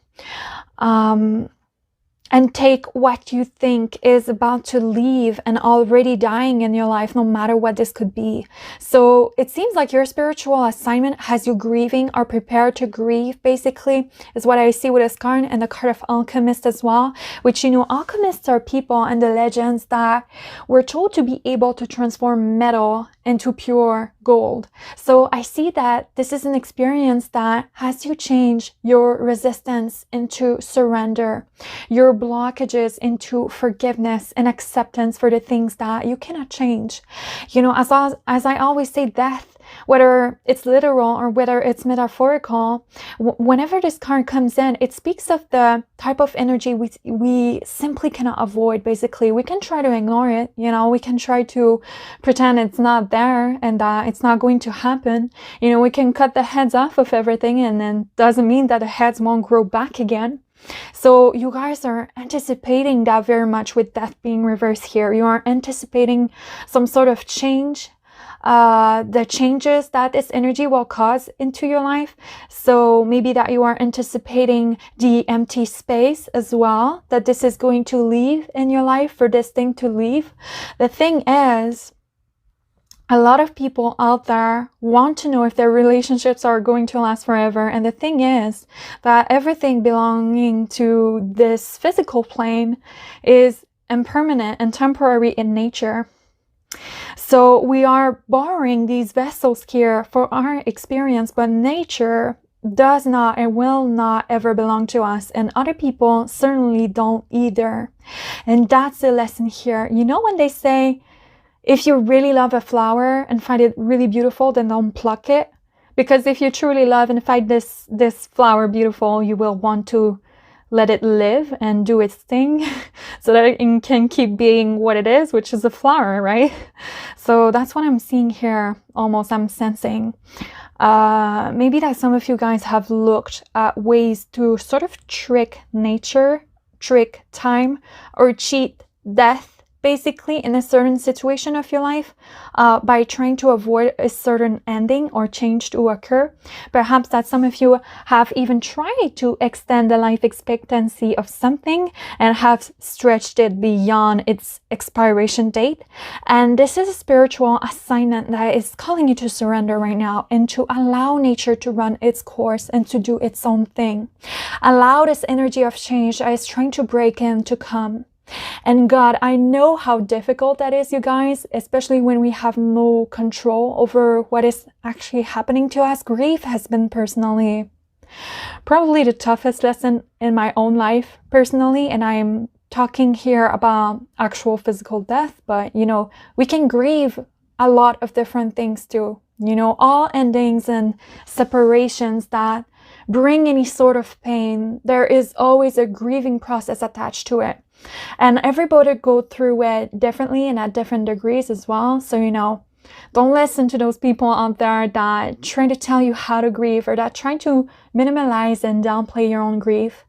and take what you think is about to leave and already dying in your life, no matter what this could be. So it seems like your spiritual assignment has you grieving or prepared to grieve, basically, is what I see with this card, and the card of Alchemist as well, which, you know, alchemists are people in the legends that were told to be able to transform metal into pure gold. So I see that this is an experience that has you change your resistance into surrender, your blockages into forgiveness and acceptance for the things that you cannot change. You know, as I always say, death, whether it's literal or whether it's metaphorical, whenever this card comes in, it speaks of the type of energy we simply cannot avoid. Basically, we can try to ignore it, you know, we can try to pretend it's not there and that it's not going to happen. You know, we can cut the heads off of everything, and then doesn't mean that the heads won't grow back again. So you guys are anticipating that very much with death being reversed here. You are anticipating some sort of change, the changes that this energy will cause into your life. So maybe that you are anticipating the empty space as well, that this is going to leave in your life, for this thing to leave. The thing is, a lot of people out there want to know if their relationships are going to last forever. And the thing is that everything belonging to this physical plane is impermanent and temporary in nature. So we are borrowing these vessels here for our experience, but nature does not and will not ever belong to us, and other people certainly don't either. And that's the lesson here. You know, when they say, if you really love a flower and find it really beautiful, then don't pluck it. Because if you truly love and find this flower beautiful, you will want to let it live and do its thing so that it can keep being what it is, which is a flower, right? So that's what I'm seeing here. Almost I'm sensing. Maybe that some of you guys have looked at ways to sort of trick nature, trick time, or cheat death, basically, in a certain situation of your life, by trying to avoid a certain ending or change to occur. Perhaps that some of you have even tried to extend the life expectancy of something and have stretched it beyond its expiration date. And this is a spiritual assignment that is calling you to surrender right now and to allow nature to run its course and to do its own thing. Allow this energy of change that is trying to break in to come. And God, I know how difficult that is, you guys, especially when we have no control over what is actually happening to us. Grief has been personally probably the toughest lesson in my own life personally. And I'm talking here about actual physical death, but you know, we can grieve a lot of different things too. You know, all endings and separations that bring any sort of pain, there is always a grieving process attached to it. And everybody go through it differently and at different degrees as well. So, you know, don't listen to those people out there that try to tell you how to grieve or that try to minimize and downplay your own grief.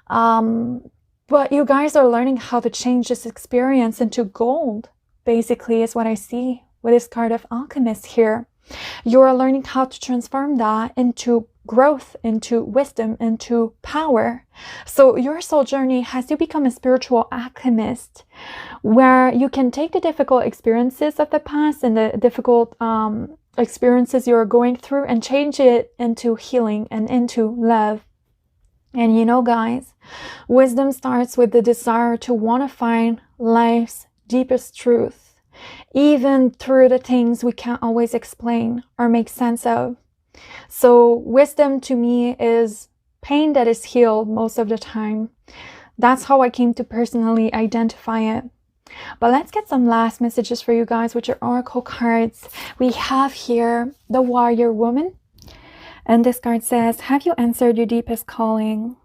But you guys are learning how to change this experience into gold, basically, is what I see with this card of Alchemist here. You are learning how to transform that into growth, into wisdom, into power. So your soul journey has you become a spiritual alchemist, where you can take the difficult experiences of the past and the difficult experiences you're going through and change it into healing and into love. And you know, guys, wisdom starts with the desire to want to find life's deepest truth, even through the things we can't always explain or make sense of. So wisdom to me is pain that is healed most of the time. That's how I came to personally identify it. But let's get some last messages for you guys with your oracle cards. We have here the Warrior Woman. And this card says, have you answered your deepest calling?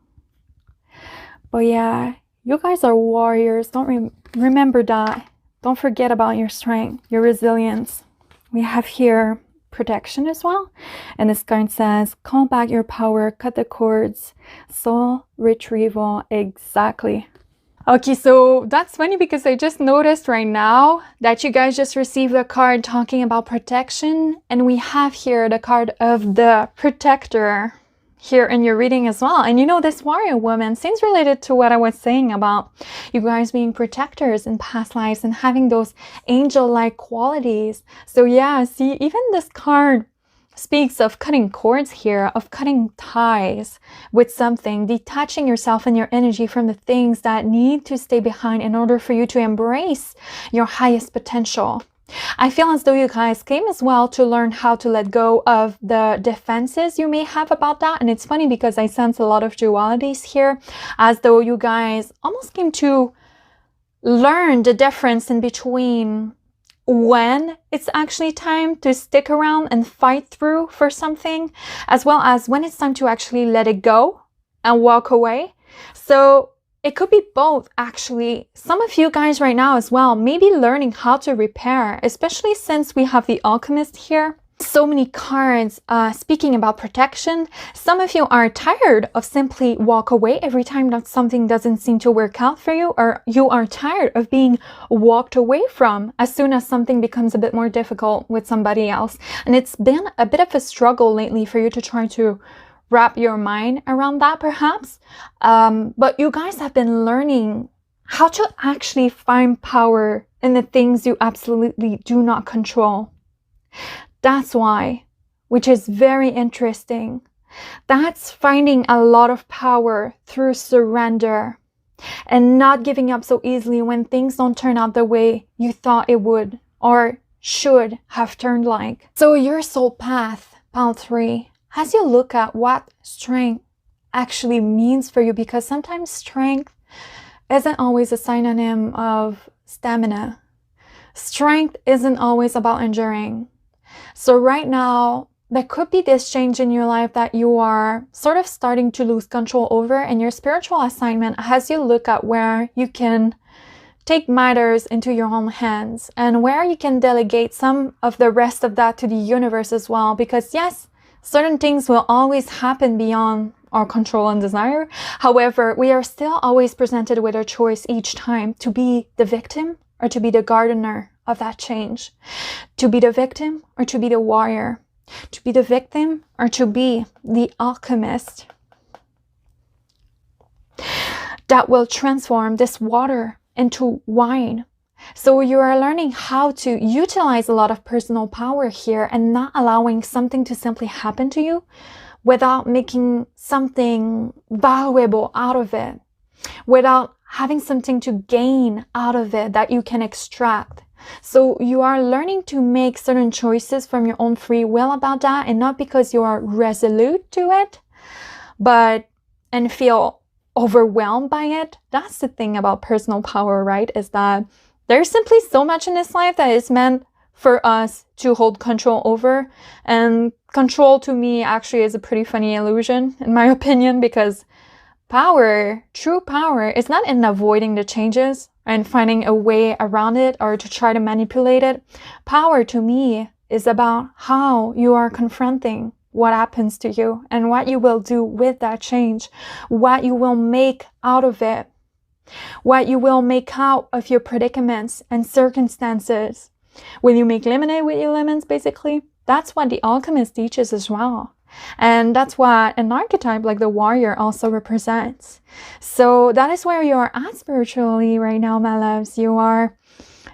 But yeah, you guys are warriors. Don't remember that. Don't forget about your strength, your resilience. We have here protection as well. And this card says, call back your power, cut the cords, soul retrieval. Exactly. Okay, so that's funny because I just noticed right now that you guys just received a card talking about protection. And we have here the card of the Protector here in your reading as well. And you know, this Warrior Woman seems related to what I was saying about you guys being protectors in past lives and having those angel-like qualities. So yeah, see, even this card speaks of cutting cords here, of cutting ties with something, detaching yourself and your energy from the things that need to stay behind in order for you to embrace your highest potential. I feel as though you guys came as well to learn how to let go of the defenses you may have about that. And it's funny because I sense a lot of dualities here, as though you guys almost came to learn the difference in between when it's actually time to stick around and fight through for something, as well as when it's time to actually let it go and walk away. So it could be both, actually. Some of you guys right now as well may be learning how to repair, especially since we have the Alchemist here. So many cards speaking about protection. Some of you are tired of simply walk away every time that something doesn't seem to work out for you, or you are tired of being walked away from as soon as something becomes a bit more difficult with somebody else. And it's been a bit of a struggle lately for you to try to wrap your mind around that, perhaps. But you guys have been learning how to actually find power in the things you absolutely do not control. That's why, which is very interesting. That's finding a lot of power through surrender and not giving up so easily when things don't turn out the way you thought it would or should have turned like. So your soul path, pile 3, has you look at what strength actually means for you, because sometimes strength isn't always a synonym of stamina. Strength isn't always about enduring. So right now, there could be this change in your life that you are sort of starting to lose control over, and your spiritual assignment has you look at where you can take matters into your own hands and where you can delegate some of the rest of that to the universe as well. Because yes, certain things will always happen beyond our control and desire. However, we are still always presented with a choice each time to be the victim or to be the gardener of that change, to be the victim or to be the warrior, to be the victim or to be the alchemist that will transform this water into wine. So you are learning how to utilize a lot of personal power here and not allowing something to simply happen to you without making something valuable out of it, without having something to gain out of it that you can extract. So you are learning to make certain choices from your own free will about that, and not because you are resolute to it, and feel overwhelmed by it. That's the thing about personal power, right? Is that there's simply so much in this life that is meant for us to hold control over. And control to me actually is a pretty funny illusion, in my opinion, because power, true power, is not in avoiding the changes and finding a way around it or to try to manipulate it. Power to me is about how you are confronting what happens to you and what you will do with that change, what you will make out of it, what you will make out of your predicaments and circumstances. Will you make lemonade with your lemons, basically? That's what the alchemist teaches as well. And that's what an archetype like the warrior also represents. So that is where you are at spiritually right now, my loves. You are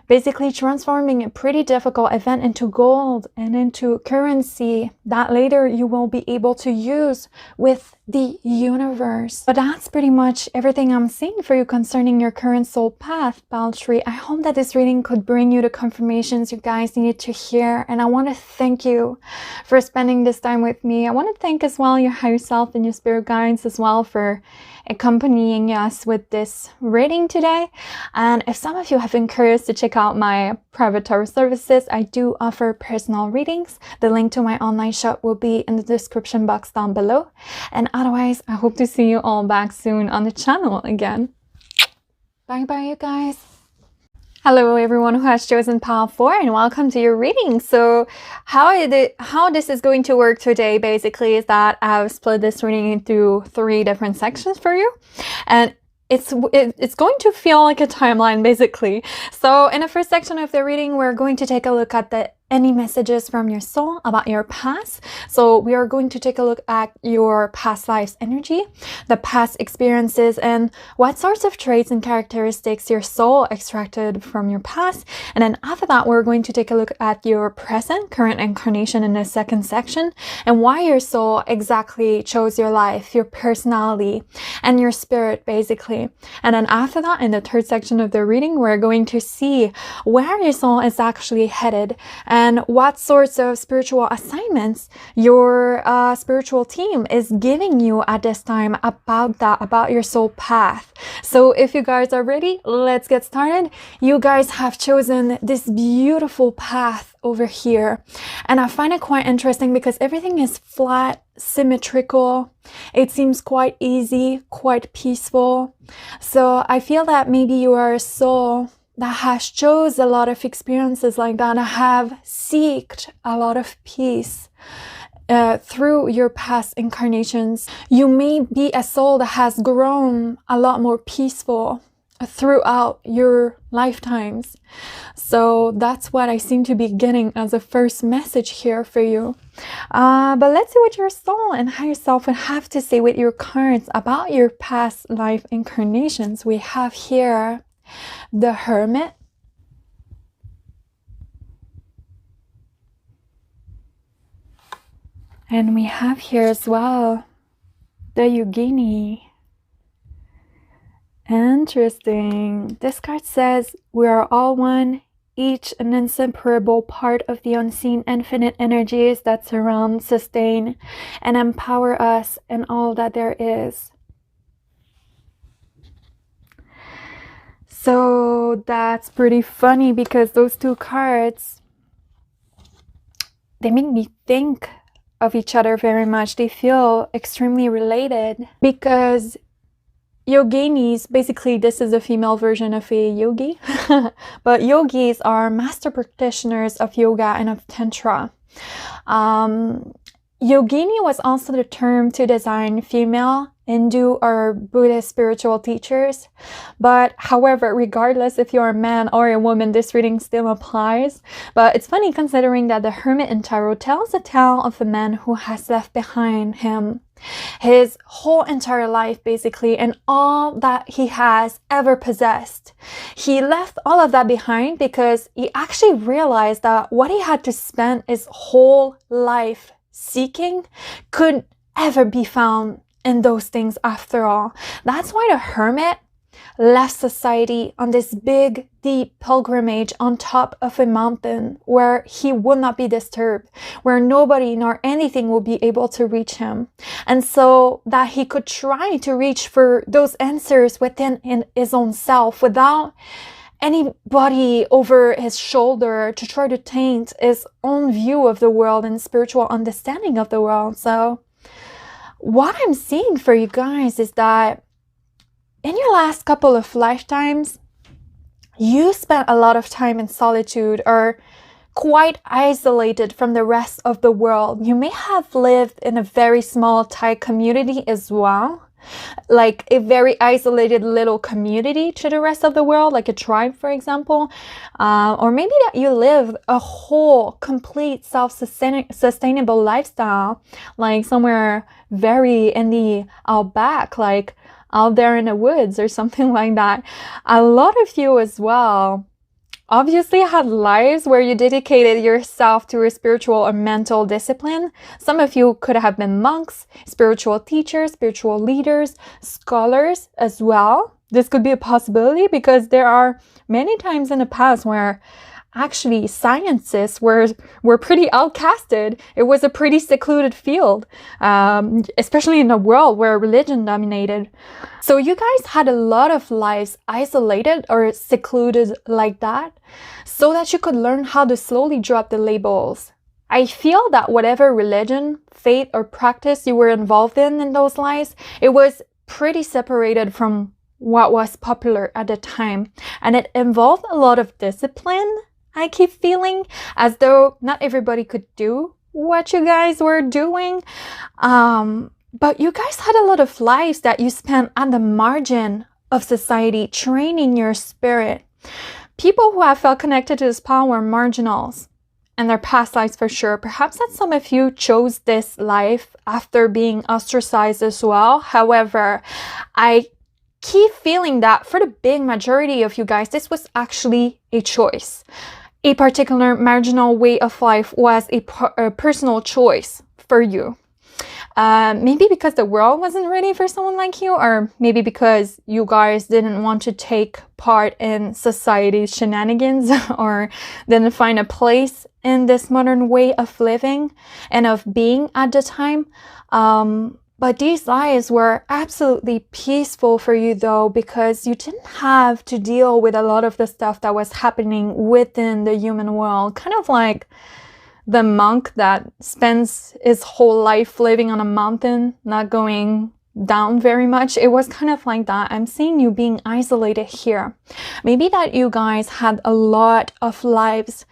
basically transforming a pretty difficult event into gold and into currency that later you will be able to use with the universe. But that's pretty much everything I'm seeing for you concerning your current soul path, Pal Tree. I hope that this reading could bring you the confirmations you guys needed to hear. And I want to thank you for spending this time with me. I want to thank as well your higher self and your spirit guides as well for accompanying us with this reading today. And if some of you have been curious to check out my private tarot services, I do offer personal readings. The link to my online shop will be in the description box down below. And otherwise, I hope to see you all back soon on the channel again. Bye bye, you guys. Hello everyone who has chosen pile 4, and welcome to your reading. So how this is going to work today basically is that I've split this reading into 3 different sections for you, and it's going to feel like a timeline basically. So in the first section of the reading, we're going to take a look at any messages from your soul about your past. So we are going to take a look at your past life's energy, the past experiences, and what sorts of traits and characteristics your soul extracted from your past. And then after that, we're going to take a look at your present, current incarnation in the second section, and why your soul exactly chose your life, your personality, and your spirit basically. And then after that, in the third section of the reading, we're going to see where your soul is actually headed and what sorts of spiritual assignments your spiritual team is giving you at this time about your soul path. So if you guys are ready, let's get started. You guys have chosen this beautiful path over here, and I find it quite interesting because everything is flat, symmetrical. It seems quite easy, quite peaceful. So I feel that maybe you are a soul that has chose a lot of experiences like that and have seeked a lot of peace through your past incarnations. You may be a soul that has grown a lot more peaceful throughout your lifetimes. So that's what I seem to be getting as a first message here for you. But let's see what your soul and higher self would have to say with your cards about your past life incarnations. We have here the Hermit, and we have here as well the Yogini. Interesting. This card says we are all one, each an inseparable part of the unseen infinite energies that surround, sustain, and empower us in all that there is. So that's pretty funny because those 2 cards, they make me think of each other very much. They feel extremely related because yoginis, basically this is a female version of a yogi, but yogis are master practitioners of yoga and of tantra. Yogini was also the term to design female Hindu or Buddhist spiritual teachers. But however, regardless if you're a man or a woman, this reading still applies. But it's funny considering that the Hermit in Tarot tells a tale of a man who has left behind him his whole entire life, basically, and all that he has ever possessed. He left all of that behind because he actually realized that what he had to spend his whole life seeking could ever be found in those things after all. That's why the Hermit left society on this big, deep pilgrimage on top of a mountain where he would not be disturbed, where nobody nor anything will be able to reach him. And so that he could try to reach for those answers within his own self without anybody over his shoulder to try to taint his own view of the world and spiritual understanding of the world. So what I'm seeing for you guys is that in your last couple of lifetimes, you spent a lot of time in solitude or quite isolated from the rest of the world. You may have lived in a very small, tight community as well, like a very isolated little community to the rest of the world, like a tribe, for example. Or maybe that you live a whole, complete, self-sustainable lifestyle, like somewhere very in the outback, like out there in the woods or something like that. A lot of you as well obviously had lives where you dedicated yourself to a spiritual or mental discipline. Some of you could have been monks, spiritual teachers, spiritual leaders, scholars as well. This could be a possibility because there are many times in the past where actually scientists were pretty outcasted. It was a pretty secluded field, especially in a world where religion dominated. So you guys had a lot of lives isolated or secluded like that, so that you could learn how to slowly drop the labels. I feel that whatever religion, faith, or practice you were involved in those lives, it was pretty separated from what was popular at the time. And it involved a lot of discipline, I keep feeling, as though not everybody could do what you guys were doing. But you guys had a lot of lives that you spent at the margin of society, training your spirit. People who have felt connected to this power were marginals in their past lives for sure. Perhaps that some of you chose this life after being ostracized as well. However, I keep feeling that for the big majority of you guys, this was actually a choice. A particular marginal way of life was a personal choice for you. Maybe because the world wasn't ready for someone like you, or maybe because you guys didn't want to take part in society's shenanigans or didn't find a place in this modern way of living and of being at the time. But these lives were absolutely peaceful for you though, because you didn't have to deal with a lot of the stuff that was happening within the human world. Kind of like the monk that spends his whole life living on a mountain, not going down very much. It was kind of like that. I'm seeing you being isolated here. Maybe that you guys had a lot of lives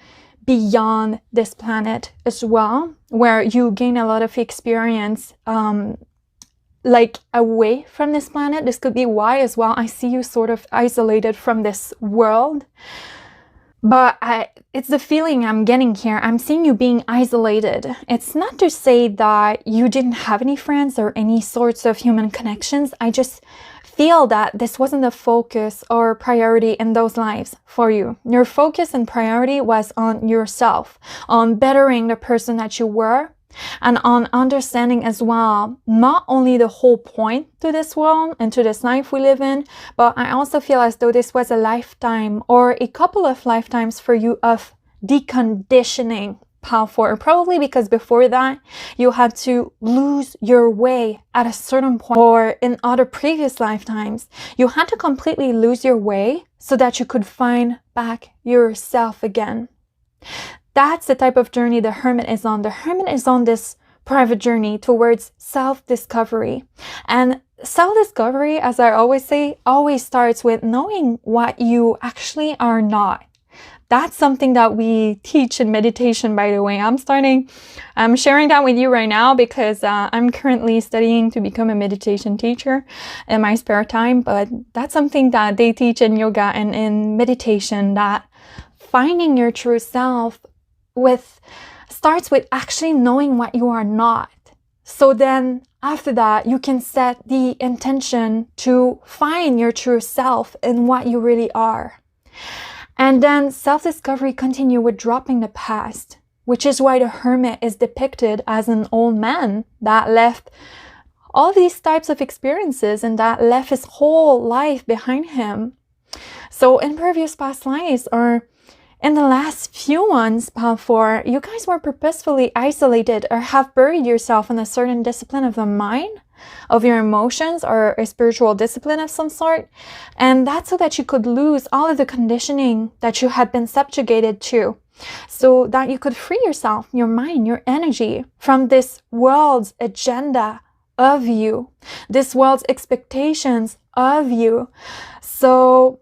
beyond this planet as well, where you gain a lot of experience like away from this planet. This could be why as well I see you sort of isolated from this world. But it's the feeling I'm getting here. I'm seeing you being isolated. It's not to say that you didn't have any friends or any sorts of human connections. I just feel that this wasn't the focus or priority in those lives for you. Your focus and priority was on yourself, on bettering the person that you were, and on understanding as well, not only the whole point to this world and to this life we live in, but I also feel as though this was a lifetime or a couple of lifetimes for you of deconditioning power, probably because before that you had to lose your way at a certain point, or in other previous lifetimes you had to completely lose your way so that you could find back yourself again. That's the type of journey the Hermit is on. The Hermit is on this private journey towards self-discovery. And self-discovery, as I always say, always starts with knowing what you actually are not. That's something that we teach in meditation, by the way. I'm sharing that with you right now because I'm currently studying to become a meditation teacher in my spare time. But that's something that they teach in yoga and in meditation, that finding your true self starts with actually knowing what you are not. So then after that, you can set the intention to find your true self in what you really are. And then self-discovery continue with dropping the past, which is why the hermit is depicted as an old man that left all these types of experiences and that left his whole life behind him. So in previous past lives, or in the last few ones, Pal 4, you guys were purposefully isolated or have buried yourself in a certain discipline of the mind, of your emotions, or a spiritual discipline of some sort. And that's so that you could lose all of the conditioning that you had been subjugated to, so that you could free yourself, your mind, your energy from this world's agenda of you, this world's expectations of you. So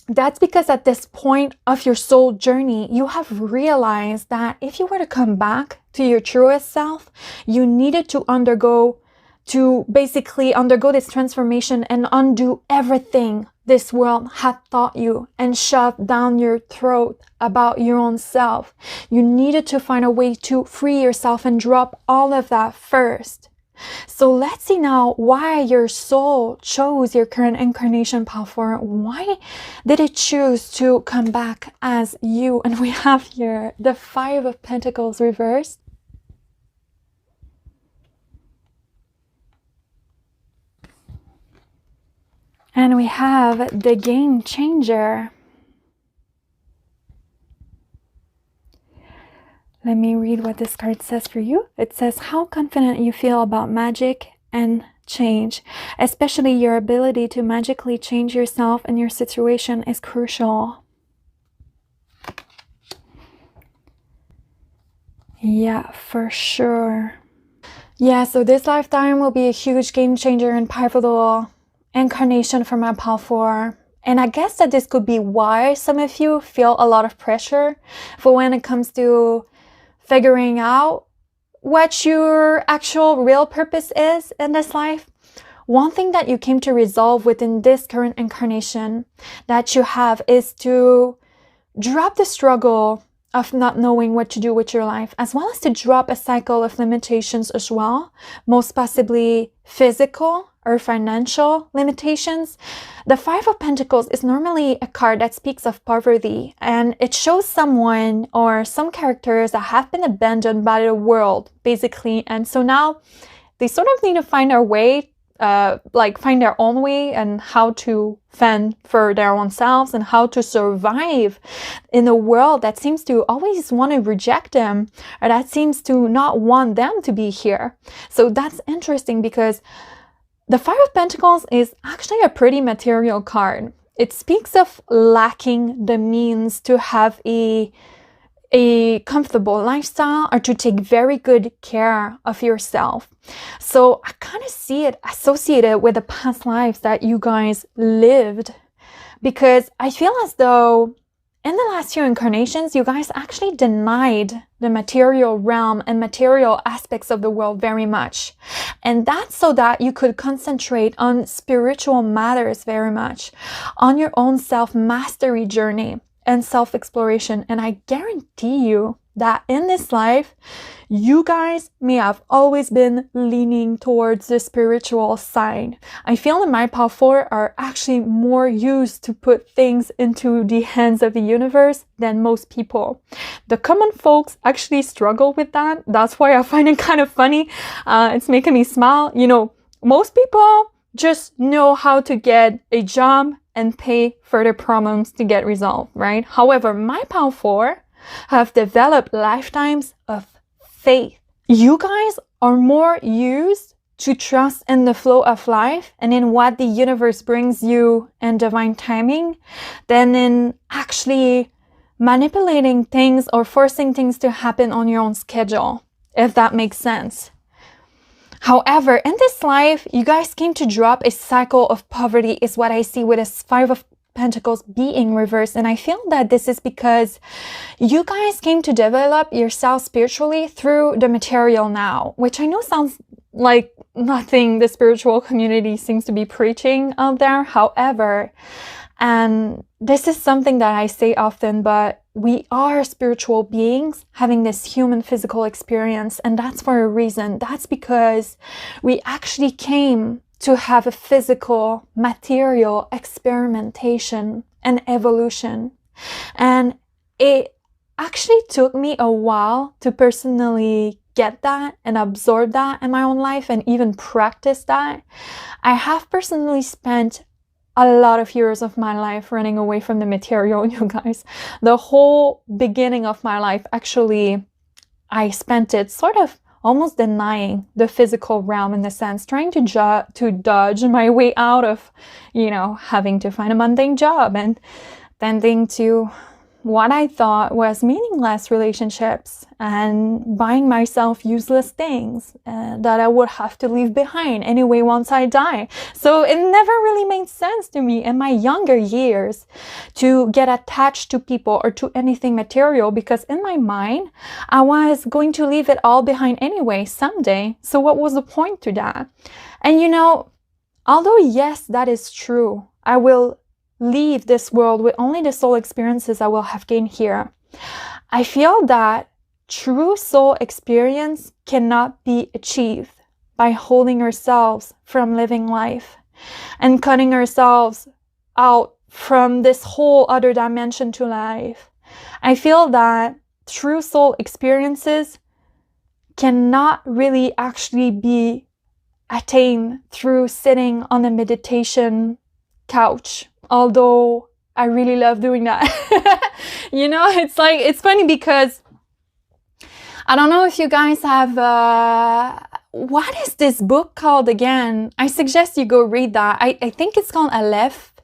that's because at this point of your soul journey, you have realized that if you were to come back to your truest self, you needed to basically undergo this transformation and undo everything this world had taught you and shoved down your throat about your own self. You needed to find a way to free yourself and drop all of that first. So let's see now why your soul chose your current incarnation, Pal 4. Why did it choose to come back as you? And we have here the 5 of Pentacles reversed. And we have the Game Changer. Let me read what this card says for you. It says, how confident you feel about magic and change, especially your ability to magically change yourself and your situation, is crucial. Yeah, for sure. Yeah, so this lifetime will be a huge game changer and pivotal incarnation for my Pal 4. And I guess that this could be why some of you feel a lot of pressure for when it comes to figuring out what your actual real purpose is in this life. One thing that you came to resolve within this current incarnation that you have is to drop the struggle of not knowing what to do with your life, as well as to drop a cycle of limitations as well, most possibly physical or financial limitations. The 5 of Pentacles is normally a card that speaks of poverty, and it shows someone or some characters that have been abandoned by the world, basically. And so now they sort of need to find their way, find their own way and how to fend for their own selves and how to survive in a world that seems to always want to reject them, or that seems to not want them to be here. So that's interesting because the 5 of Pentacles is actually a pretty material card. It speaks of lacking the means to have a comfortable lifestyle or to take very good care of yourself. So I kind of see it associated with the past lives that you guys lived, because I feel as though in the last few incarnations, you guys actually denied the material realm and material aspects of the world very much. And that's so that you could concentrate on spiritual matters very much, on your own self-mastery journey and self-exploration. And I guarantee you that in this life, you guys may have always been leaning towards the spiritual side. I feel that my Pal 4 are actually more used to put things into the hands of the universe than most people. The common folks actually struggle with that. That's why I find it kind of funny. It's making me smile. You know, most people just know how to get a job and pay for their problems to get resolved, right? However, my Pal 4 have developed lifetimes of faith. You guys are more used to trust in the flow of life and in what the universe brings you in divine timing than in actually manipulating things or forcing things to happen on your own schedule. if that makes sense. However, in this life, you guys came to drop a cycle of poverty is what I see with this Five of Pentacles being reversed. And I feel that this is because you guys came to develop yourself spiritually through the material now, which I know sounds like nothing the spiritual community seems to be preaching out there. However, and this is something that I say often, but we are spiritual beings having this human physical experience, and that's for a reason. That's because we actually came to have a physical, material experimentation and evolution. And it actually took me a while to personally get that and absorb that in my own life and even practice that. I have personally spent a lot of years of my life running away from the material, you guys. The whole beginning of my life, actually, I spent it sort of almost denying the physical realm, in the sense, trying to dodge my way out of, you know, having to find a mundane job and tending to what I thought was meaningless relationships and buying myself useless things that I would have to leave behind anyway once I die. So it never really made sense to me in my younger years to get attached to people or to anything material, because in my mind, I was going to leave it all behind anyway someday. So what was the point to that? And you know, although yes, that is true, I will leave this world with only the soul experiences I will have gained here. I feel that true soul experience cannot be achieved by holding ourselves from living life and cutting ourselves out from this whole other dimension to life. I feel that true soul experiences cannot really actually be attained through sitting on a meditation couch. Although I really love doing that. You know, it's like, it's funny because I don't know if you guys have, what is this book called again? I suggest you go read that. I think it's called Aleph,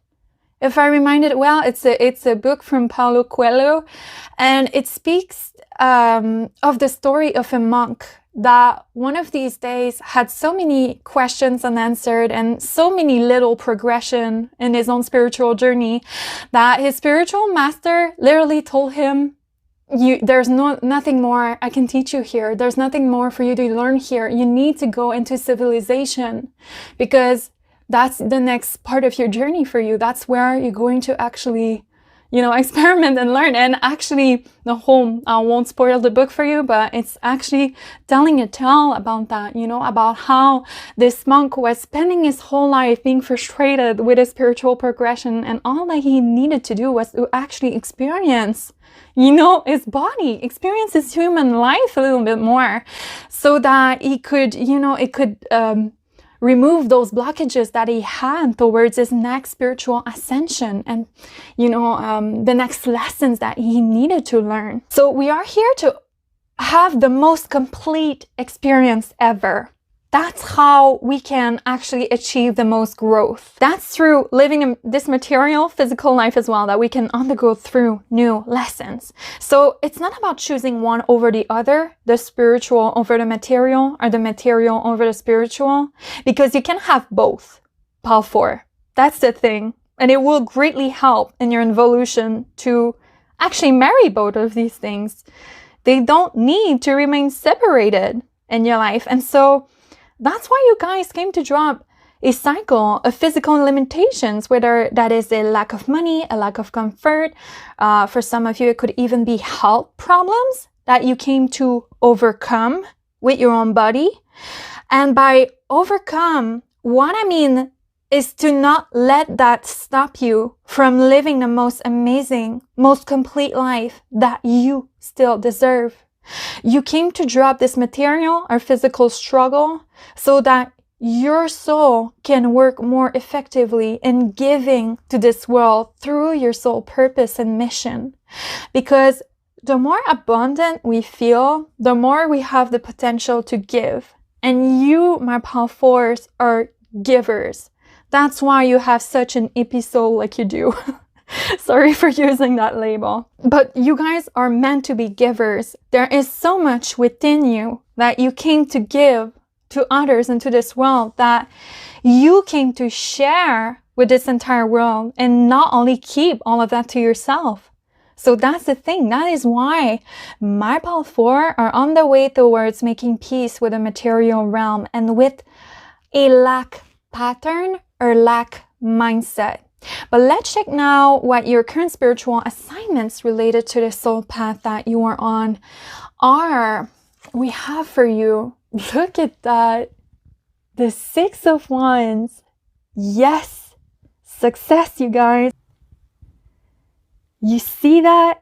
if I remember it well. It's a book from Paulo Coelho, and it speaks of the story of a monk that one of these days had so many questions unanswered and so many little progression in his own spiritual journey that his spiritual master literally told him, there's nothing more I can teach you here. There's nothing more for you to learn here. You need to go into civilization, because that's the next part of your journey for you. That's where you're going to actually, you know, experiment and learn. And actually, the whole, I won't spoil the book for you, but it's actually telling a tale about that, you know, about how this monk was spending his whole life being frustrated with his spiritual progression, and all that he needed to do was to actually experience, you know, his body, experience his human life a little bit more, so that he could, you know, it could remove those blockages that he had towards his next spiritual ascension and, you know, the next lessons that he needed to learn. So we are here to have the most complete experience ever. That's how we can actually achieve the most growth. That's through living this material, physical life as well, that we can undergo through new lessons. So it's not about choosing one over the other, the spiritual over the material, or the material over the spiritual, because you can have both. Pal 4. That's the thing. And it will greatly help in your evolution to actually marry both of these things. They don't need to remain separated in your life. And so that's why you guys came to drop a cycle of physical limitations, whether that is a lack of money, a lack of comfort. For some of you, it could even be health problems that you came to overcome with your own body. And by overcome, what I mean is to not let that stop you from living the most amazing, most complete life that you still deserve. You came to drop this material or physical struggle so that your soul can work more effectively in giving to this world through your soul purpose and mission. Because the more abundant we feel, the more we have the potential to give. And you, my Pal 4s, are givers. That's why you have such an hippie soul like you do. Sorry for using that label. But you guys are meant to be givers. There is so much within you that you came to give to others and to this world, that you came to share with this entire world, and not only keep all of that to yourself. So that's the thing. That is why my Pal 4 are on the way towards making peace with the material realm and with a lack pattern or lack mindset. But let's check now what your current spiritual assignments related to the soul path that you are on are. We have for you, look at that, the 6 of Wands. Yes, success, you guys. You see that?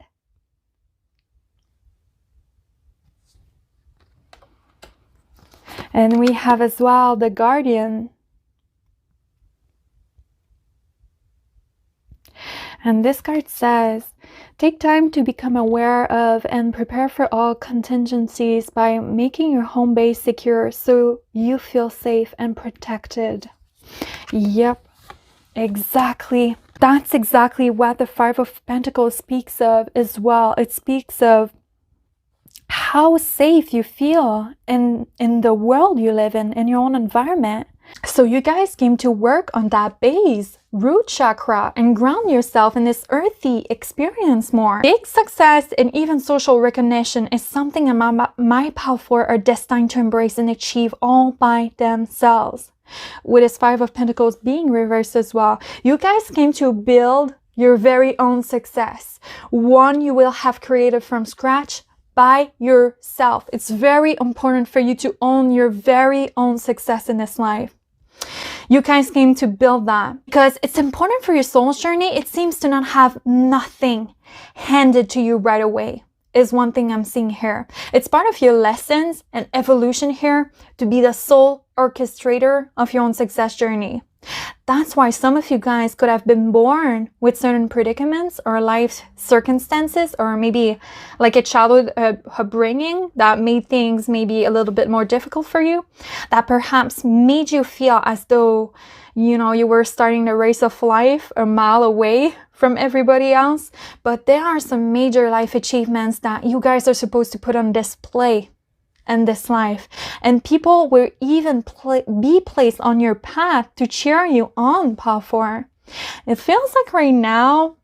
And we have as well the Guardian. And this card says, take time to become aware of and prepare for all contingencies by making your home base secure so you feel safe and protected. Yep, exactly. That's exactly what the 5 of Pentacles speaks of as well. It speaks of how safe you feel in the world you live in your own environment. So you guys came to work on that base, root chakra, and ground yourself in this earthy experience more. Big success and even social recognition is something my Pal 4 are destined to embrace and achieve all by themselves. With this 5 of Pentacles being reversed as well, you guys came to build your very own success. One you will have created from scratch by yourself. It's very important for you to own your very own success in this life. You guys came to build that because it's important for your soul's journey. It seems to not have nothing handed to you right away, is one thing I'm seeing here. It's part of your lessons and evolution here to be the sole orchestrator of your own success journey. That's why some of you guys could have been born with certain predicaments or life circumstances, or maybe like a childhood upbringing that made things maybe a little bit more difficult for you, that perhaps made you feel as though, you know, you were starting the race of life a mile away from everybody else. But there are some major life achievements that you guys are supposed to put on display in this life, and people will even be placed on your path to cheer you on, Pal 4. It feels like right now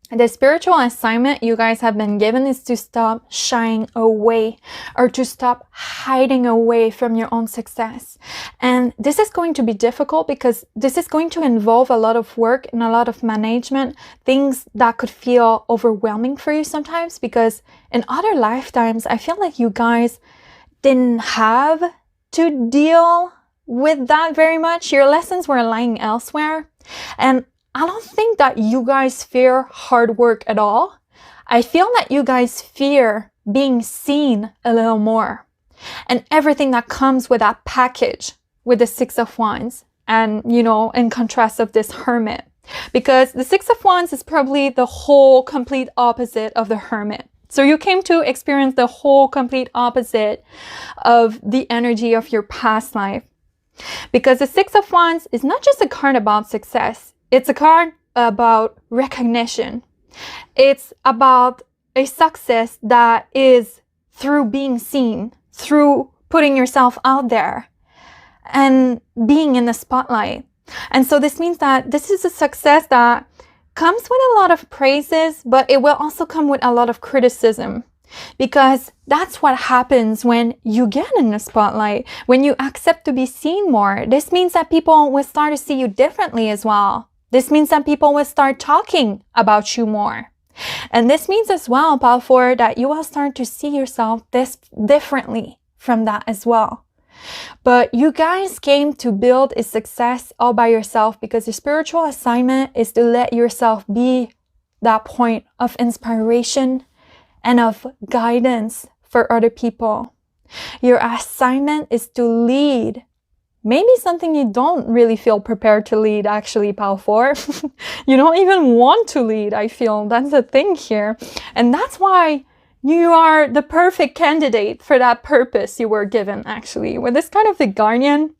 the spiritual assignment you guys have been given is to stop shying away, or to stop hiding away from your own success. And this is going to be difficult because this is going to involve a lot of work and a lot of management, things that could feel overwhelming for you sometimes, because in other lifetimes, I feel like you guys didn't have to deal with that very much. Your lessons were lying elsewhere. And I don't think that you guys fear hard work at all. I feel that you guys fear being seen a little more, and everything that comes with that package with the 6 of Wands, and, you know, in contrast of this Hermit, because the 6 of Wands is probably the whole complete opposite of the Hermit. So you came to experience the whole complete opposite of the energy of your past life, because the 6 of Wands is not just a card about success. It's a card about recognition. It's about a success that is through being seen, through putting yourself out there and being in the spotlight. And so this means that this is a success that comes with a lot of praises, but it will also come with a lot of criticism, because that's what happens when you get in the spotlight, when you accept to be seen more. This means that people will start to see you differently as well. This means that people will start talking about you more. And this means as well, Pal 4, that you will start to see yourself this differently from that as well. But you guys came to build a success all by yourself, because your spiritual assignment is to let yourself be that point of inspiration and of guidance for other people. Your assignment is to lead. Maybe something you don't really feel prepared to lead, actually, Pal 4. You don't even want to lead, I feel. That's the thing here. And that's why you are the perfect candidate for that purpose you were given, actually. With this kind of the Guardian,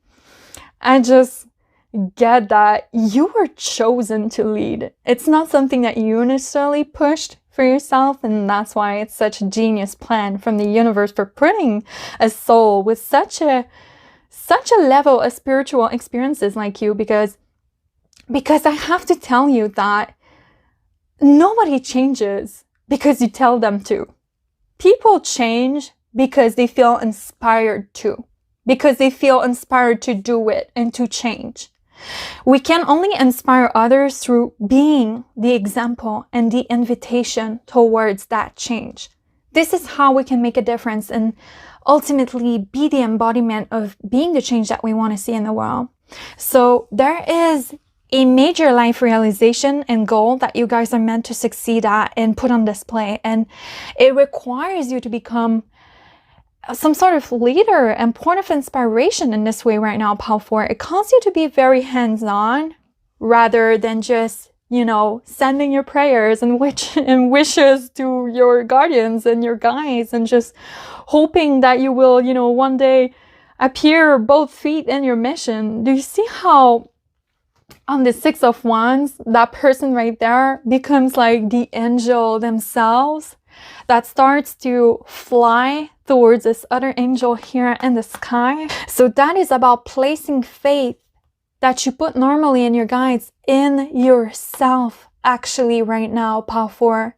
get that you were chosen to lead. It's not something that you necessarily pushed for yourself, and that's why it's such a genius plan from the universe for putting a soul with such a level of spiritual experiences like you, because I have to tell you that nobody changes because you tell them to. People change because they feel inspired to, because they feel inspired to do it and to change. We can only inspire others through being the example and the invitation towards that change. This is how we can make a difference and ultimately be the embodiment of being the change that we want to see in the world. So there is a major life realization and goal that you guys are meant to succeed at and put on display. And it requires you to become some sort of leader and point of inspiration in this way right now, Pal 4. It calls you to be very hands-on rather than just, you know, sending your prayers and wishes to your guardians and your guides and just hoping that you will, you know, one day appear both feet in your mission. Do you see how on the 6 of Wands, that person right there becomes like the angel themselves that starts to fly towards this other angel here in the sky? So that is about placing faith that you put normally in your guides in yourself actually right now, Pal 4,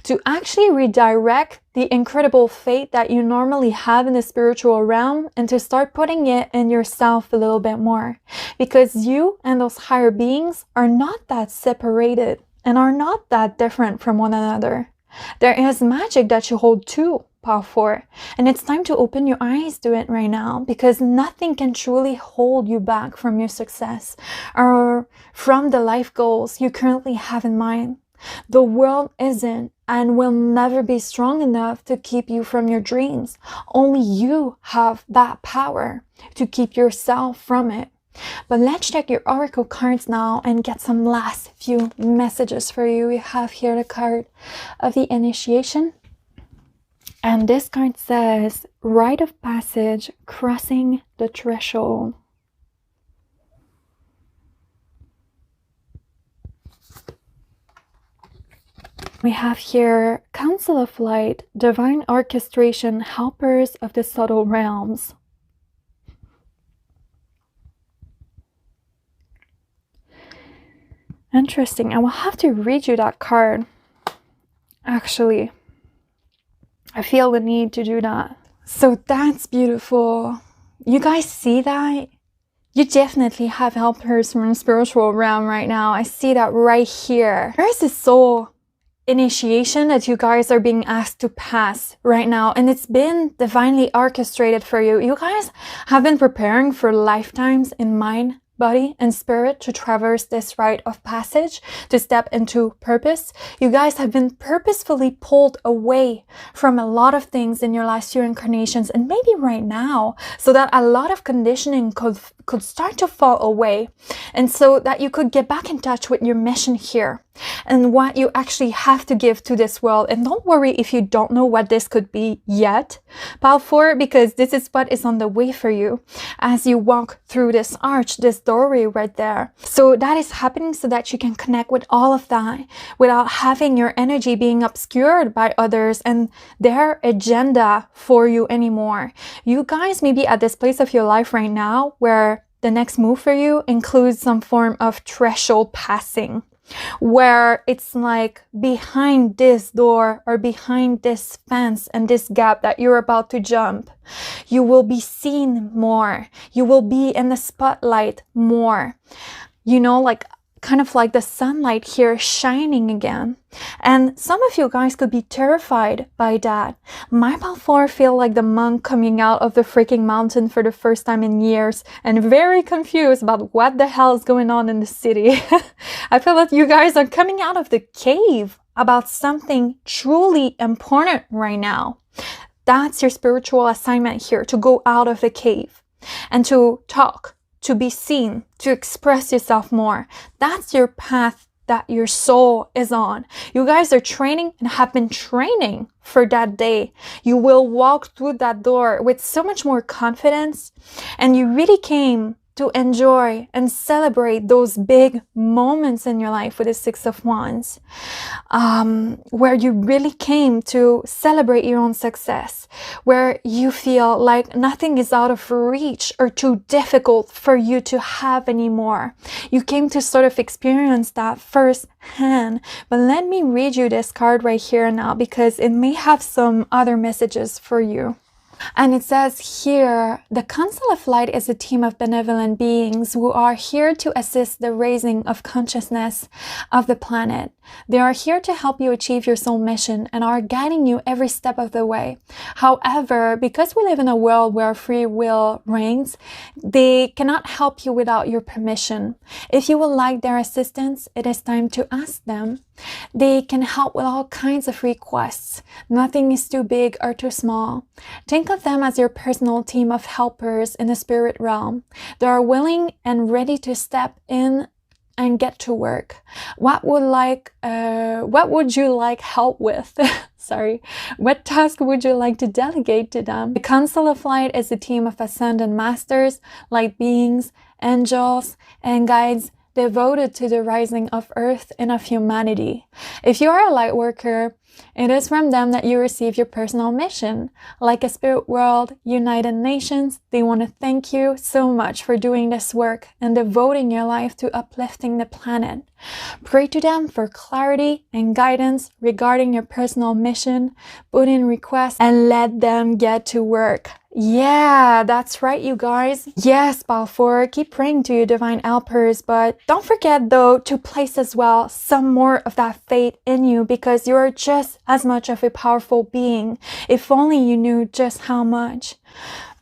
to actually redirect the incredible faith that you normally have in the spiritual realm and to start putting it in yourself a little bit more, because you and those higher beings are not that separated and are not that different from one another. There is magic that you hold too, Pal 4, and it's time to open your eyes to it right now, because nothing can truly hold you back from your success or from the life goals you currently have in mind. The world isn't and will never be strong enough to keep you from your dreams. Only you have that power to keep yourself from it. But let's check your oracle cards now and get some last few messages for you. We have here the card of the initiation. And this card says, rite of passage, crossing the threshold. We have here Council of Light, divine orchestration, helpers of the subtle realms. Interesting. I will have to read you that card. Actually, I feel the need to do that. So that's beautiful. You guys see that? You definitely have helpers from the spiritual realm right now. I see that right here. There is a soul initiation that you guys are being asked to pass right now, and it's been divinely orchestrated for you. You guys have been preparing for lifetimes in mind, body, and spirit to traverse this rite of passage, to step into purpose. You guys have been purposefully pulled away from a lot of things in your last few incarnations, and maybe right now, so that a lot of conditioning could start to fall away, and so that you could get back in touch with your mission here and what you actually have to give to this world. And don't worry if you don't know what this could be yet, Pal 4, because this is what is on the way for you as you walk through this arch, this doorway right there. So that is happening so that you can connect with all of that without having your energy being obscured by others and their agenda for you anymore. You guys may be at this place of your life right now where the next move for you includes some form of threshold passing, where it's like behind this door or behind this fence and this gap that you're about to jump, you will be seen more. You will be in the spotlight more. You know, like kind of like the sunlight here shining again. And some of you guys could be terrified by that. My Pal 4 feel like the monk coming out of the freaking mountain for the first time in years and very confused about what the hell is going on in the city. I feel that you guys are coming out of the cave about something truly important right now. That's your spiritual assignment here, to go out of the cave and to talk, to be seen, to express yourself more. That's your path that your soul is on. You guys are training and have been training for that day. You will walk through that door with so much more confidence, and you really came to enjoy and celebrate those big moments in your life with the Six of Wands, where you really came to celebrate your own success, where you feel like nothing is out of reach or too difficult for you to have anymore. You came to sort of experience that firsthand. But let me read you this card right here now, because it may have some other messages for you. And it says here, the Council of Light is a team of benevolent beings who are here to assist the raising of consciousness of the planet. They are here to help you achieve your soul mission and are guiding you every step of the way. However, because we live in a world where free will reigns, they cannot help you without your permission. If you would like their assistance, it is time to ask them. They can help with all kinds of requests. Nothing is too big or too small. Think of them as your personal team of helpers in the spirit realm. They are willing and ready to step in and get to work. What would you like help with? Sorry. What task would you like to delegate to them? The Council of Light is a team of ascended masters, light beings, angels, and guides devoted to the rising of Earth and of humanity. If you are a light worker, it is from them that you receive your personal mission. Like a spirit world, United Nations, they want to thank you so much for doing this work and devoting your life to uplifting the planet. Pray to them for clarity and guidance regarding your personal mission. Put in requests and let them get to work. Yeah, that's right, you guys. Yes, Balfour, keep praying to your divine helpers, but don't forget though to place as well some more of that faith in you, because you're just as much of a powerful being. If only you knew just how much.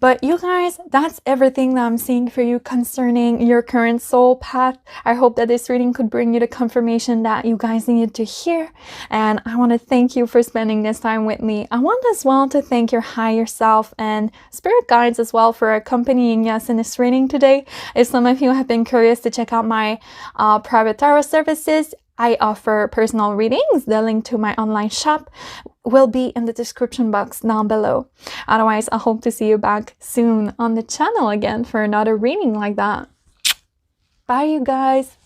But you guys, that's everything that I'm seeing for you concerning your current soul path. I hope that this reading could bring you the confirmation that you guys needed to hear. And I want to thank you for spending this time with me. I want as well to thank your higher self and spirit guides as well for accompanying us in this reading today. If some of you have been curious to check out my private tarot services, I offer personal readings. The link to my online shop will be in the description box down below. Otherwise, I hope to see you back soon on the channel again for another reading like that. Bye, you guys.